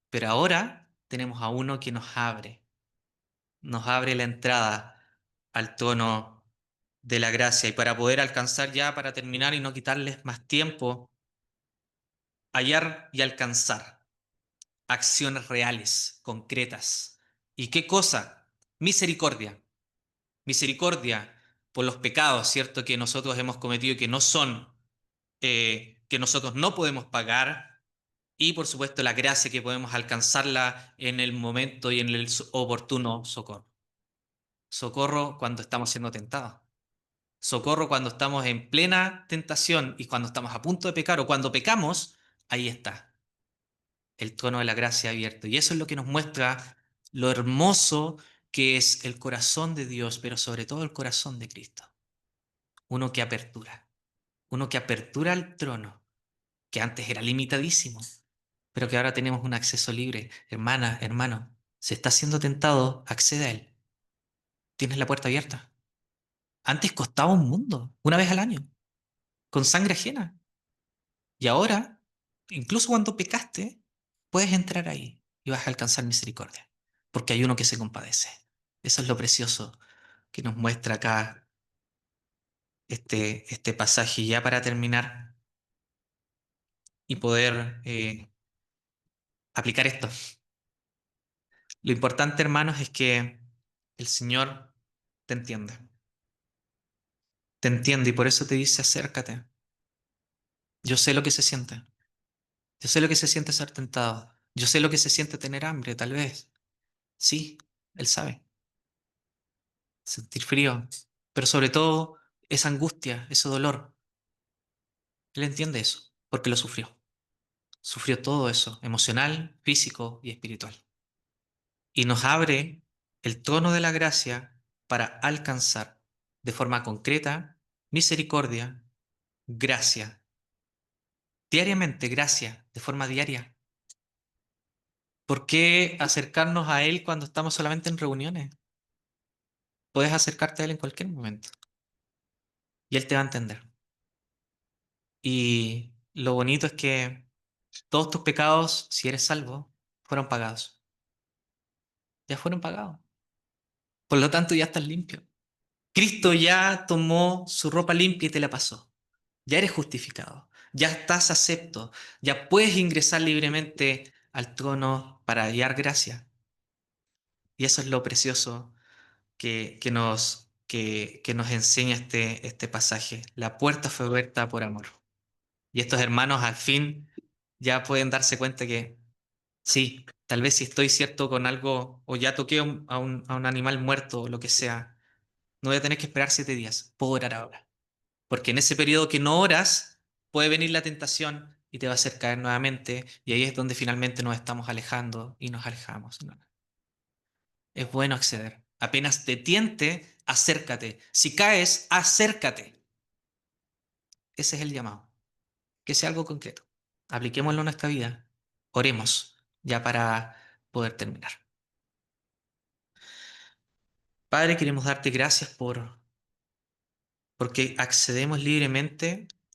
B: pero ahora tenemos a uno que nos abre la entrada al trono de la gracia. Y para poder alcanzar ya, para terminar y no quitarles más tiempo, hallar y alcanzar acciones reales, concretas. ¿Y qué cosa? Misericordia. Misericordia por los pecados, ¿cierto?, que nosotros hemos cometido y que no son, que nosotros no podemos pagar. Y por supuesto la gracia que podemos alcanzarla en el momento y en el oportuno socorro. Socorro cuando estamos siendo tentados. Socorro cuando estamos en plena tentación y cuando estamos a punto de pecar o cuando pecamos, ahí está el trono de la gracia abierto. Y eso es lo que nos muestra lo hermoso que es el corazón de Dios, pero sobre todo el corazón de Cristo. Uno que apertura el trono, que antes era limitadísimo, pero que ahora tenemos un acceso libre. Hermana, hermano, si estás siendo tentado, accede a él. Tienes la puerta abierta. Antes costaba un mundo, una vez al año, con sangre ajena. Y ahora, incluso cuando pecaste, puedes entrar ahí y vas a alcanzar misericordia, porque hay uno que se compadece. Eso es lo precioso que nos muestra acá este pasaje. Y ya para terminar y poder aplicar esto, lo importante, hermanos, es que el Señor te entiende. Te entiende y por eso te dice acércate. Yo sé lo que se siente. Yo sé lo que se siente ser tentado. Yo sé lo que se siente tener hambre, tal vez. Sí, Él sabe. Sentir frío, pero sobre todo esa angustia, ese dolor. Él entiende eso, porque lo sufrió. Sufrió todo eso, emocional, físico y espiritual. Y nos abre el trono de la gracia para alcanzar de forma concreta misericordia, gracia, diariamente, gracia, de forma diaria. ¿Por qué acercarnos a Él cuando estamos solamente en reuniones? Puedes acercarte a Él en cualquier momento y Él te va a entender. Y lo bonito es que todos tus pecados, si eres salvo, fueron pagados. Ya fueron pagados. Por lo tanto, ya estás limpio. Cristo ya tomó su ropa limpia y te la pasó. Ya eres justificado, ya estás acepto, ya puedes ingresar libremente al trono para hallar gracia. Y eso es lo precioso que nos enseña este pasaje. La puerta fue abierta por amor. Y estos hermanos al fin ya pueden darse cuenta que sí, tal vez si estoy cierto con algo o ya toqué a un animal muerto o lo que sea, no voy a tener que esperar 7 días, puedo orar ahora. Porque en ese periodo que no oras, puede venir la tentación y te va a hacer caer nuevamente y ahí es donde finalmente nos estamos alejando y nos alejamos. No. Es bueno acceder. Apenas te tiente, acércate. Si caes, acércate. Ese es el llamado. Que sea algo concreto. Apliquémoslo en nuestra vida. Oremos ya para poder terminar. Padre, queremos darte gracias porque accedemos libremente